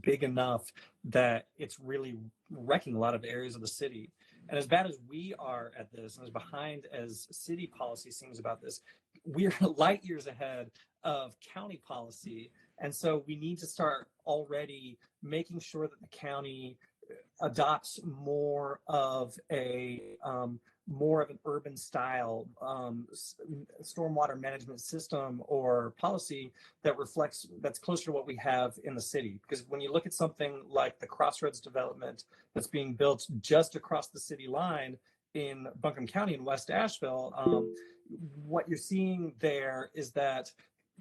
big enough that it's really wrecking a lot of areas of the city. And as bad as we are at this, and as behind as city policy seems about this, we're light years ahead of county policy. And so we need to start already making sure that the county adopts more of an urban style stormwater management system or policy that's closer to what we have in the city. Because when you look at something like the Crossroads development that's being built just across the city line in Buncombe County in West Asheville, what you're seeing there is that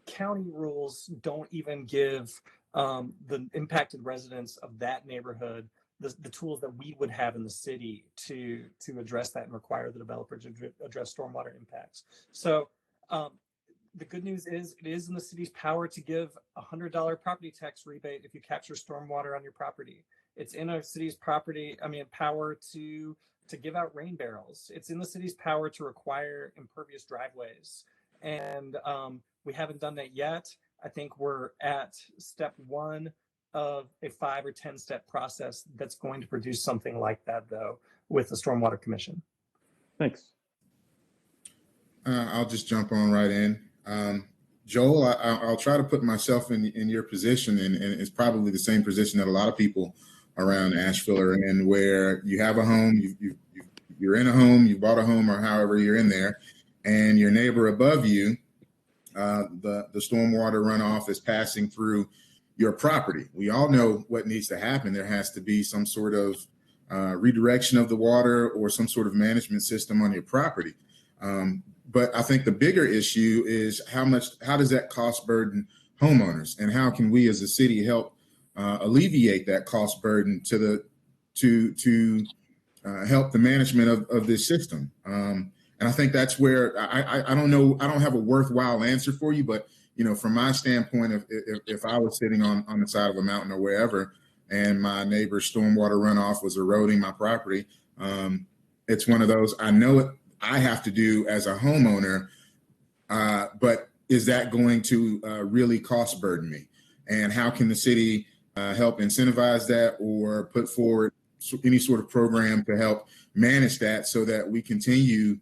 county rules don't even give the impacted residents of that neighborhood the tools that we would have in the city to address that and require the developer to address stormwater impacts. So the good news is it is in the city's power to give $100 property tax rebate if you capture stormwater on your property. It's in our city's power to give out rain barrels. It's in the city's power to require impervious driveways. And we haven't done that yet. I think we're at step one of a 5 or 10 step process that's going to produce something like that, though, with the Stormwater Commission. Thanks. I'll just jump on right in. Joel, I'll try to put myself in your position, and it's probably the same position that a lot of people around Asheville are in, where you have a home, you're in a home, you bought a home, or however you're in there, and your neighbor above you, the stormwater runoff is passing through your property. We all know what needs to happen. There has to be some sort of redirection of the water or some sort of management system on your property. But I think the bigger issue is how does that cost burden homeowners, and how can we as a city help alleviate that cost burden to help the management of this system. And I think that's where I don't know, I don't have a worthwhile answer for you, but from my standpoint, if I was sitting on the side of a mountain or wherever, and my neighbor's stormwater runoff was eroding my property, it's one of those, I know it, I have to do as a homeowner, but is that going to really cost burden me? And how can the city help incentivize that or put forward any sort of program to help manage that so that we continue,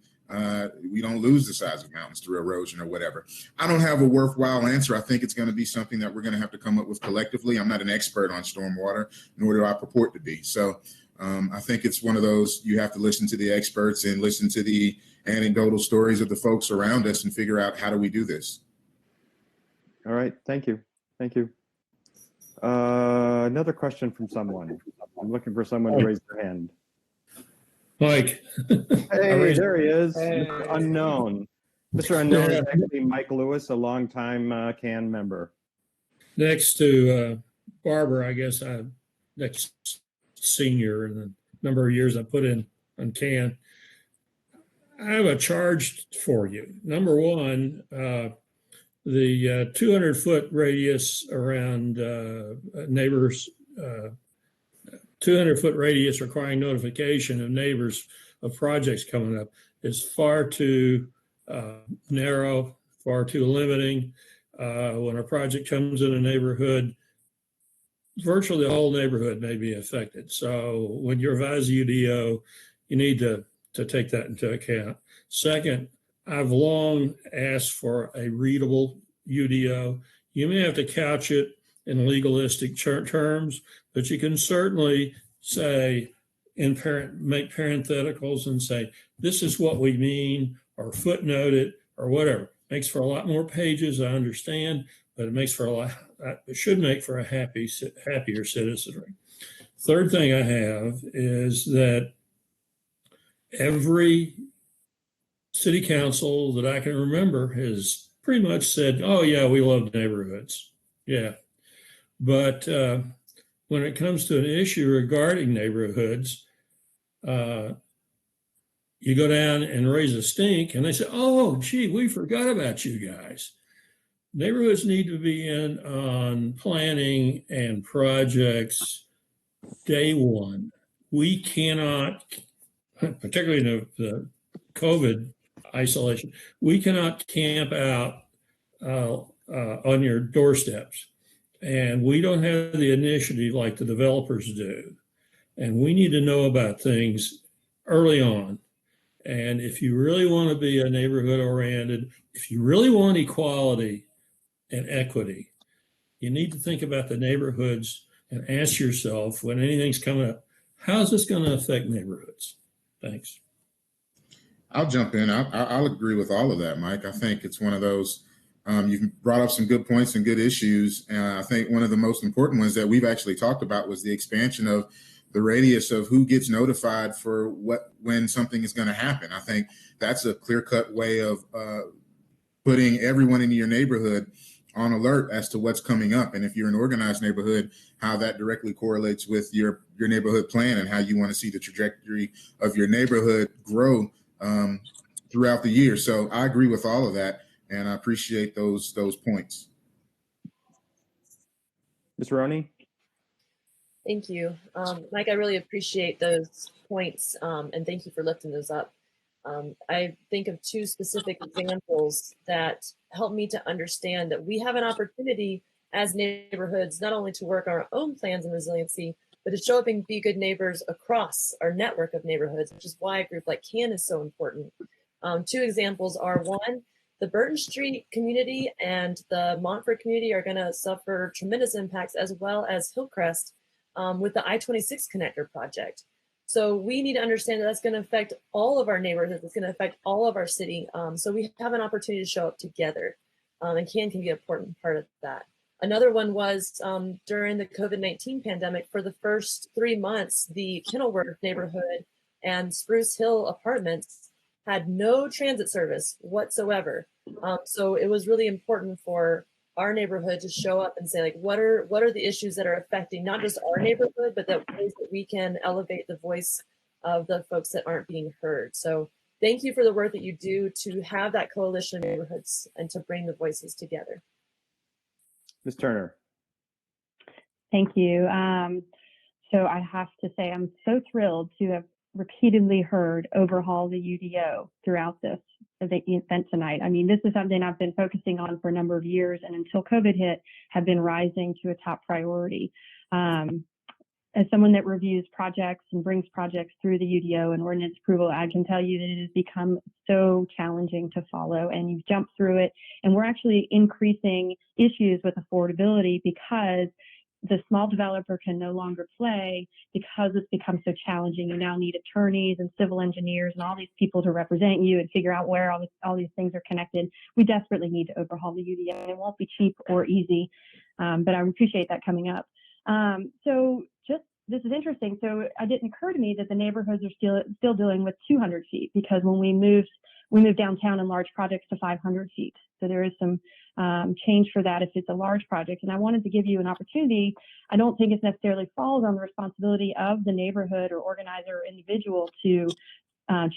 we don't lose the size of mountains through erosion or whatever? I don't have a worthwhile answer. I think it's going to be something that we're going to have to come up with collectively. I'm not an expert on stormwater, nor do I purport to be. So I think it's one of those, you have to listen to the experts and listen to the anecdotal stories of the folks around us and figure out, how do we do this? All right. Thank you. Thank you. Another question from someone. I'm looking for someone to raise their hand. Mike. Hey, there he is. Hey. Mr. Unknown. Mr. Unknown is actually Mike Lewis, a longtime CAN member. Next to Barbara, I guess next senior in the number of years I put in on CAN. I have a charge for you. Number one, the 200-foot radius around neighbors, 200-foot radius requiring notification of neighbors of projects coming up is far too narrow, far too limiting. When a project comes in a neighborhood, virtually the whole neighborhood may be affected. So when you revise the UDO, you need to take that into account. Second, I've long asked for a readable UDO. You may have to couch it in legalistic terms, but you can certainly say make parentheticals and say, this is what we mean, or footnote it, or whatever. Makes for a lot more pages, I understand, but it should make for a happier citizenry. Third thing I have is that every city council that I can remember has pretty much said, oh yeah, we love neighborhoods. Yeah. But when it comes to an issue regarding neighborhoods, you go down and raise a stink and they say, oh, gee, we forgot about you guys. Neighborhoods need to be in on planning and projects day one. We cannot, particularly in the COVID isolation. We cannot camp out on your doorsteps, and we don't have the initiative like the developers do. And we need to know about things early on. And if you really want to be a neighborhood oriented, if you really want equality and equity, you need to think about the neighborhoods and ask yourself when anything's coming up, how's this going to affect neighborhoods? Thanks. I'll jump in. I'll agree with all of that, Mike. I think it's one of those, you brought up some good points and good issues. I think one of the most important ones that we've actually talked about was the expansion of the radius of who gets notified for when something is going to happen. I think that's a clear-cut way of putting everyone in your neighborhood on alert as to what's coming up. And if you're an organized neighborhood, how that directly correlates with your neighborhood plan and how you want to see the trajectory of your neighborhood grow throughout the year. So I agree with all of that, and I appreciate those points. Ms. Roney? Thank you. Mike, I really appreciate those points, and thank you for lifting those up. I think of two specific examples that help me to understand that we have an opportunity as neighborhoods not only to work on our own plans and resiliency, but to show up and be good neighbors across our network of neighborhoods, which is why a group like CAN is so important. Two examples are, one, the Burton Street community and the Montfort community are going to suffer tremendous impacts, as well as Hillcrest with the I-26 connector project. So we need to understand that that's going to affect all of our neighborhoods. It's going to affect all of our city. So we have an opportunity to show up together, and CAN can be an important part of that. Another one was during the COVID-19 pandemic. For the first 3 months, the Kenilworth neighborhood and Spruce Hill apartments had no transit service whatsoever. So it was really important for our neighborhood to show up and say, like, what are the issues that are affecting not just our neighborhood, but that ways that we can elevate the voice of the folks that aren't being heard. So thank you for the work that you do to have that coalition of neighborhoods and to bring the voices together. Ms. Turner? Thank you. So I have to say, I'm so thrilled to have repeatedly heard overhaul the UDO throughout the event tonight. I mean, this is something I've been focusing on for a number of years, and until COVID hit, have been rising to a top priority. As someone that reviews projects and brings projects through the UDO and ordinance approval, I can tell you that it has become so challenging to follow, and you've jumped through it. And we're actually increasing issues with affordability because the small developer can no longer play because it's become so challenging. You now need attorneys and civil engineers and all these people to represent you and figure out where all these things are connected. We desperately need to overhaul the UDO. It won't be cheap or easy, but I appreciate that coming up. So this is interesting. So it didn't occur to me that the neighborhoods are still dealing with 200 feet, because when we moved downtown in large projects to 500 feet. So there is some change for that if it's a large project. And I wanted to give you an opportunity. I don't think it necessarily falls on the responsibility of the neighborhood or organizer or individual to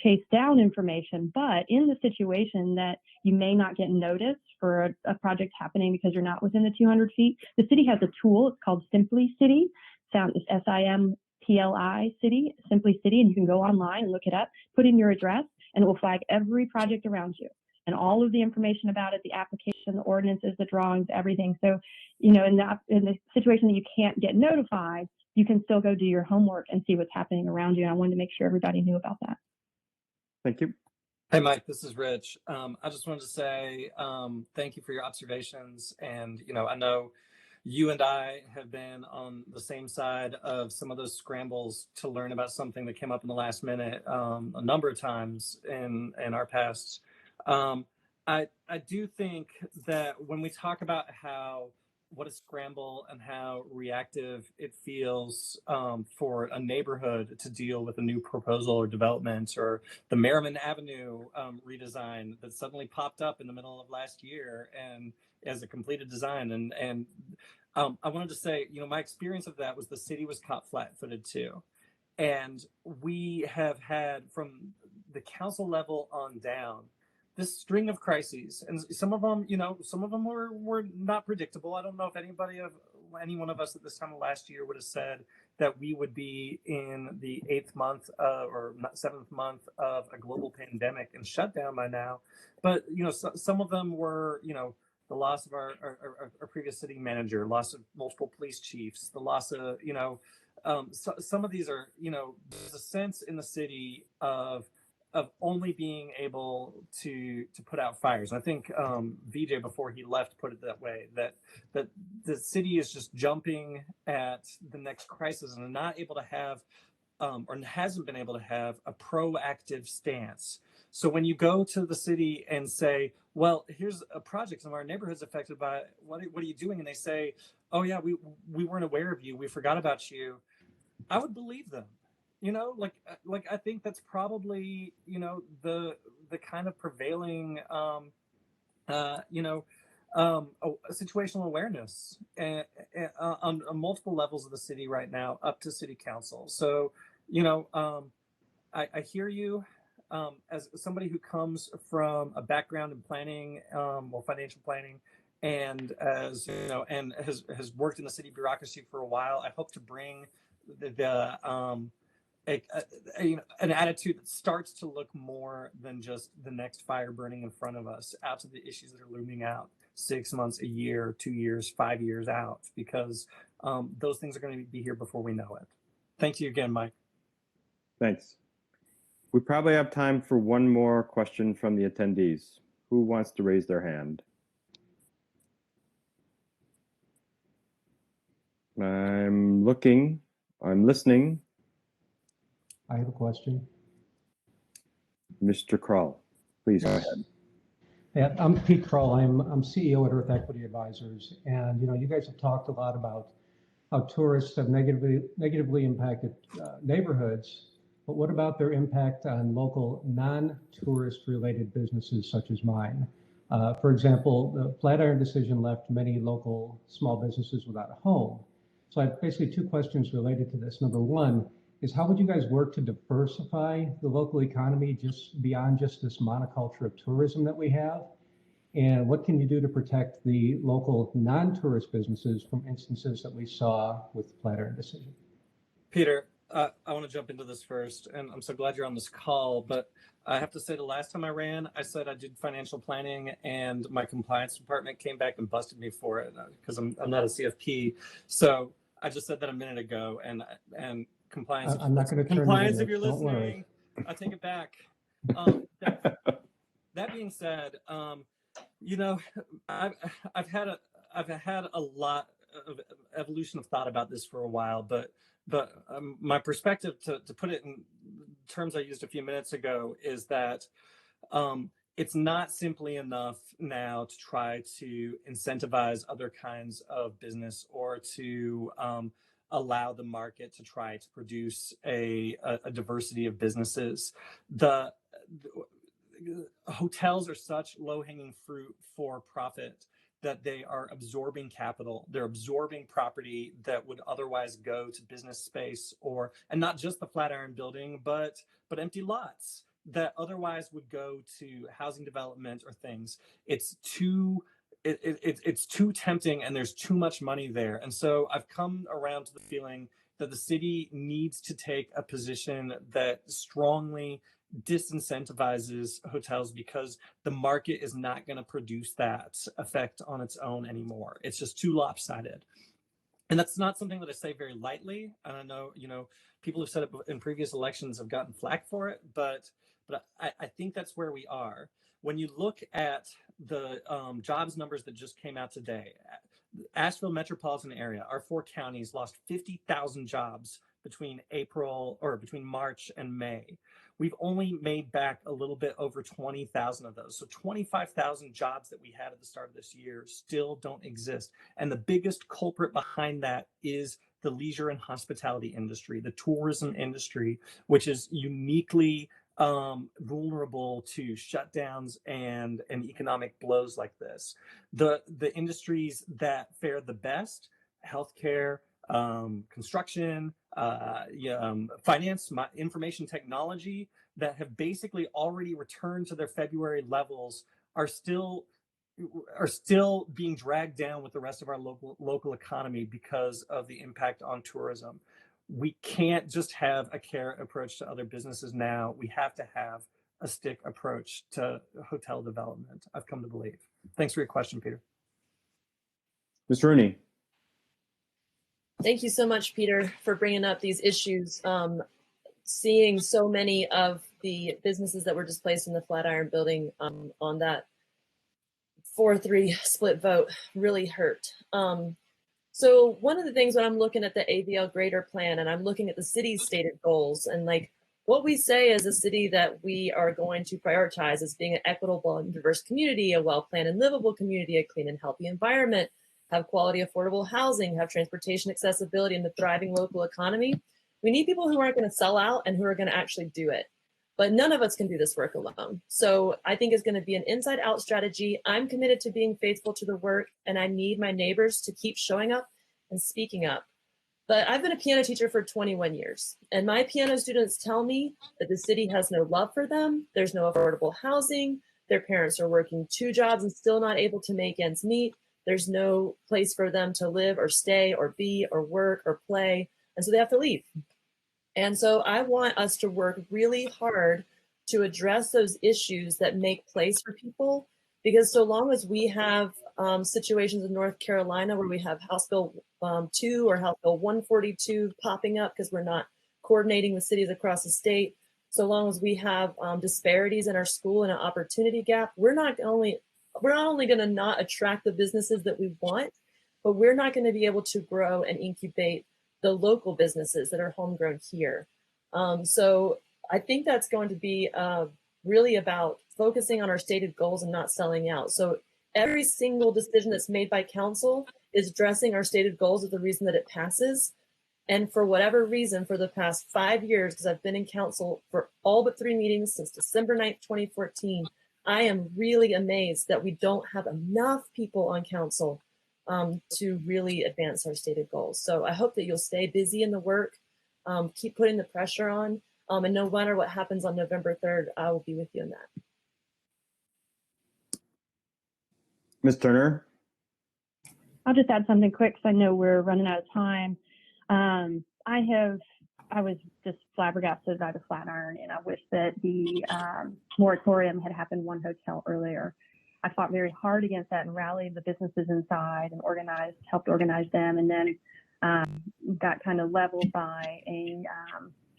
chase down information, but in the situation that you may not get notice for a project happening because you're not within the 200 feet, the city has a tool. It's called Simply City. It's SIMPLI City, Simply City, and you can go online and look it up, put in your address, and it will flag every project around you and all of the information about it, the application, the ordinances, the drawings, everything. So, in the situation that you can't get notified, you can still go do your homework and see what's happening around you. And I wanted to make sure everybody knew about that. Thank you. Hey, Mike, this is Rich. I just wanted to say thank you for your observations. And, I know you and I have been on the same side of some of those scrambles to learn about something that came up in the last minute a number of times in our past. I do think that when we talk about what a scramble and how reactive it feels for a neighborhood to deal with a new proposal or development, or the Merriman Avenue redesign that suddenly popped up in the middle of last year and as a completed design. And I wanted to say, my experience of that was the city was caught flat-footed too. And we have had, from the council level on down, this string of crises, and some of them, were not predictable. I don't know if any one of us at this time of last year would have said that we would be in the 8th month or 7th month of a global pandemic and shut down by now. But some of them were the loss of our previous city manager, loss of multiple police chiefs, the loss of some of these are there's a sense in the city of only being able to put out fires. I think VJ before he left put it that way, that the city is just jumping at the next crisis and not able to have or hasn't been able to have a proactive stance. So when you go to the city and say, well, here's a project, some of our neighborhoods affected by it. What are you doing? And they say, oh yeah, we weren't aware of you. We forgot about you. I would believe them. Like I think that's probably the kind of prevailing situational awareness on multiple levels of the city right now, up to city council. So I hear you. As somebody who comes from a background in planning, financial planning, and and has worked in the city bureaucracy for a while, I hope to bring an attitude that starts to look more than just the next fire burning in front of us, out to the issues that are looming out 6 months, a year, 2 years, 5 years out, because those things are going to be here before we know it. Thank you again, Mike. Thanks. We probably have time for one more question from the attendees. Who wants to raise their hand? I'm looking. I'm listening. I have a question. Mr. Kroll, please go ahead. Yeah, I'm Pete Kroll. I'm CEO at Earth Equity Advisors, and you guys have talked a lot about how tourists have negatively impacted neighborhoods. But what about their impact on local non-tourist related businesses such as mine? For example, the Flatiron decision left many local small businesses without a home. So I have basically two questions related to this. Number one is, how would you guys work to diversify the local economy just beyond just this monoculture of tourism that we have? And what can you do to protect the local non-tourist businesses from instances that we saw with the Flatiron decision? Peter, I want to jump into this first, and I'm so glad you're on this call, but I have to say the last time I ran, I said I did financial planning, and my compliance department came back and busted me for it because I'm not a CFP. So I just said that a minute ago, and compliance. I'm not going to turn compliance. You If you're Don't listening, worry. I take it back. That being said, I've had a lot of evolution of thought about this for a while, but my perspective, to put it in terms I used a few minutes ago, is that it's not simply enough now to try to incentivize other kinds of business or to allow the market to try to produce a diversity of businesses. The hotels are such low-hanging fruit for profit that they are absorbing capital. They're absorbing property that would otherwise go to business space, and not just the Flatiron building, but empty lots that otherwise would go to housing development or things. It's too tempting, and there's too much money there. And so I've come around to the feeling that the city needs to take a position that strongly disincentivizes hotels, because the market is not going to produce that effect on its own anymore. It's just too lopsided. And that's not something that I say very lightly. And I know, people who've said it in previous elections have gotten flack for it, but I think that's where we are. When you look at the jobs numbers that just came out today, Asheville metropolitan area, our 4 counties lost 50,000 jobs between March and May. We've only made back a little bit over 20,000 of those. So 25,000 jobs that we had at the start of this year still don't exist. And the biggest culprit behind that is the leisure and hospitality industry, the tourism industry, which is uniquely vulnerable to shutdowns and economic blows like this. The industries that fare the best, healthcare, construction, finance, information technology, that have basically already returned to their February levels, are still being dragged down with the rest of our local economy because of the impact on tourism. we can't just have a carrot approach to other businesses now. We have to have a stick approach to hotel development, I've come to believe. Thanks for your question, Peter. Mr. Rooney. Thank you so much, Peter, for bringing up these issues. Seeing so many of the businesses that were displaced in the Flatiron building on that 4-3 split vote really hurt. So one of the things when I'm looking at the AVL Greater Plan and I'm looking at the city's stated goals and like what we say as a city that we are going to prioritize as being an equitable and diverse community, a well-planned and livable community, a clean and healthy environment, have quality, affordable housing, have transportation accessibility and the thriving local economy. We need people who aren't going to sell out and who are going to actually do it. But none of us can do this work alone. So I think it's going to be an inside out strategy. I'm committed to being faithful to the work and I need my neighbors to keep showing up and speaking up. But I've been a piano teacher for 21 years and my piano students tell me that the city has no love for them. There's no affordable housing. Their parents are working 2 jobs and still not able to make ends meet. There's no place for them to live or stay or be or work or play. And so they have to leave. And so I want us to work really hard to address those issues that make place for people, because so long as we have situations in North Carolina where we have House Bill 2 or House Bill 142 popping up because we're not coordinating with cities across the state, so long as we have disparities in our school and an opportunity gap, we're not only going to not attract the businesses that we want, but we're not going to be able to grow and incubate the local businesses that are homegrown here. So I think that's going to be really about focusing on our stated goals and not selling out. So every single decision that's made by council is addressing our stated goals as the reason that it passes. And for whatever reason, for the past 5 years, because I've been in council for all but 3 meetings since December 9th, 2014, I am really amazed that we don't have enough people on council to really advance our stated goals. So I hope that you'll stay busy in the work, keep putting the pressure on, and no matter what happens on November 3rd, I will be with you in that. Ms. Turner. I'll just add something quick because I know we're running out of time. I was just flabbergasted by the Flatiron, and I wish that the moratorium had happened one hotel earlier. I fought very hard against that and rallied the businesses inside and helped organize them, and then got kind of leveled by a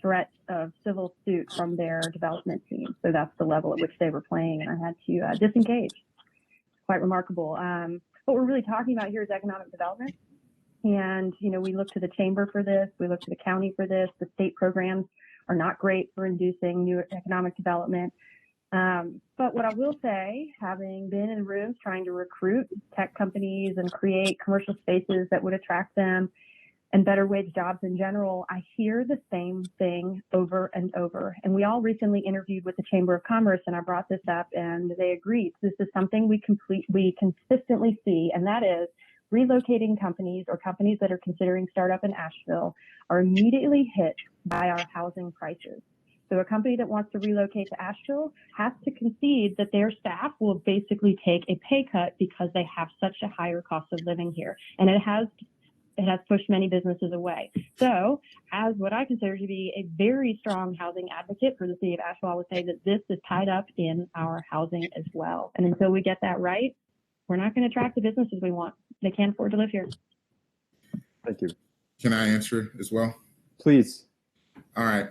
threat of civil suit from their development team. So that's the level at which they were playing, and I had to disengage. Quite remarkable. What we're really talking about here is economic development. And, we look to the chamber for this. We look to the county for this. The state programs are not great for inducing new economic development. But what I will say, having been in rooms trying to recruit tech companies and create commercial spaces that would attract them and better wage jobs in general, I hear the same thing over and over. And we all recently interviewed with the Chamber of Commerce, and I brought this up, and they agreed. This is something we consistently see, and that is relocating companies or companies that are considering startup in Asheville are immediately hit by our housing prices. So a company that wants to relocate to Asheville has to concede that their staff will basically take a pay cut because they have such a higher cost of living here. And it has pushed many businesses away. So as what I consider to be a very strong housing advocate for the city of Asheville, I would say that this is tied up in our housing as well. And until we get that right, we're not going to attract the businesses we want. They can't afford to live here. Thank you. Can I answer as well? Please. All right.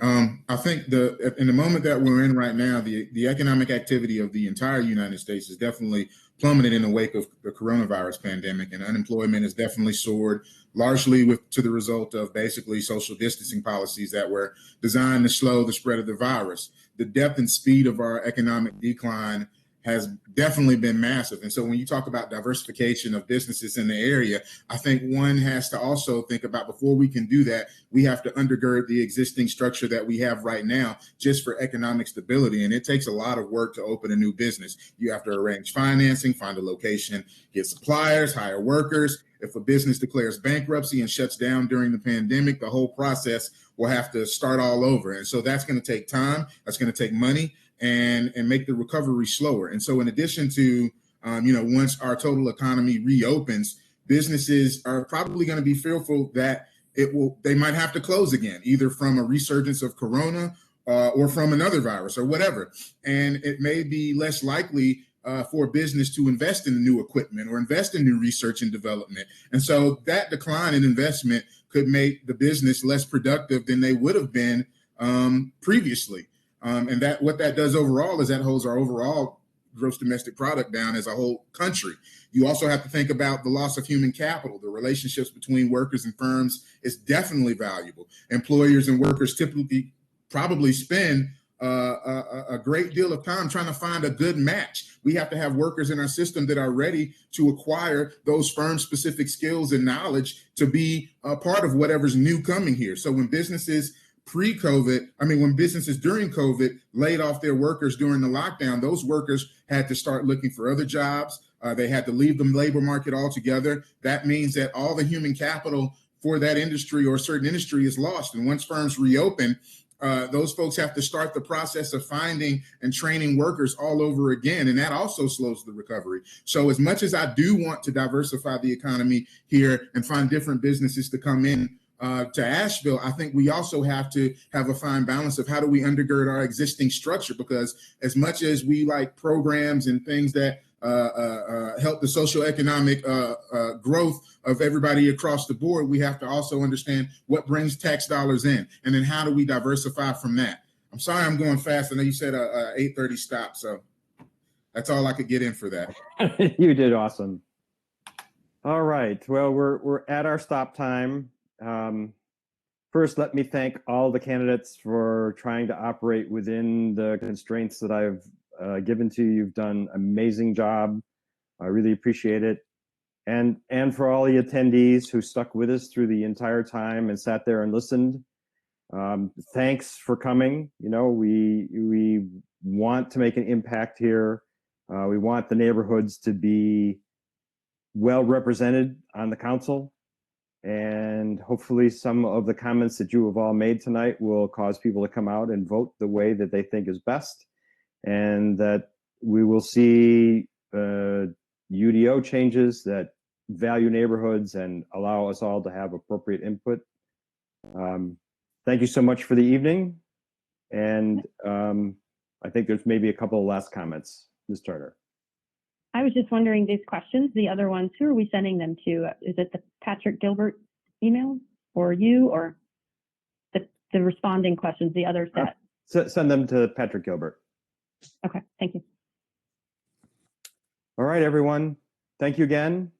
I think in the moment that we're in right now, the economic activity of the entire United States is definitely plummeted in the wake of the coronavirus pandemic, and unemployment has definitely soared, largely to the result of basically social distancing policies that were designed to slow the spread of the virus. The depth and speed of our economic decline has definitely been massive. And so when you talk about diversification of businesses in the area, I think one has to also think about, before we can do that, we have to undergird the existing structure that we have right now just for economic stability. And it takes a lot of work to open a new business. You have to arrange financing, find a location, get suppliers, hire workers. If a business declares bankruptcy and shuts down during the pandemic, the whole process will have to start all over. And so that's going to take time. That's going to take money and make the recovery slower. And so in addition to, once our total economy reopens, businesses are probably going to be fearful that they might have to close again, either from a resurgence of corona or from another virus or whatever. And it may be less likely for a business to invest in new equipment or invest in new research and development. And so that decline in investment could make the business less productive than they would have been previously. And that what that does overall is that holds our overall gross domestic product down as a whole country. You also have to think about the loss of human capital. The relationships between workers and firms is definitely valuable. Employers and workers typically probably spend a great deal of time trying to find a good match. We have to have workers in our system that are ready to acquire those firm-specific skills and knowledge to be a part of whatever's new coming here. So when businesses when businesses during COVID laid off their workers during the lockdown, those workers had to start looking for other jobs. They had to leave the labor market altogether. That means that all the human capital for that industry or a certain industry is lost. And once firms reopen, those folks have to start the process of finding and training workers all over again. And that also slows the recovery. So as much as I do want to diversify the economy here and find different businesses to come in to Asheville, I think we also have to have a fine balance of how do we undergird our existing structure, because as much as we like programs and things that help the socioeconomic growth of everybody across the board, we have to also understand what brings tax dollars in, and then how do we diversify from that. I'm sorry I'm going fast. I know you said a 8:30 stop, so that's all I could get in for that. You did awesome. All right. Well, we're at our stop time. First, let me thank all the candidates for trying to operate within the constraints that I've given to you. You've done an amazing job. I really appreciate it. And for all the attendees who stuck with us through the entire time and sat there and listened, thanks for coming. You know, we want to make an impact here. We want the neighborhoods to be well represented on the council. And hopefully some of the comments that you have all made tonight will cause people to come out and vote the way that they think is best, and that we will see UDO changes that value neighborhoods and allow us all to have appropriate input. Thank you so much for the evening. And I think there's maybe a couple of last comments. Ms. Turner. I was just wondering, these questions, the other ones, who are we sending them to? Is it the Patrick Gilbert email, or you, or the responding questions, the other set? Send them to Patrick Gilbert. Okay, thank you. All right, everyone. Thank you again.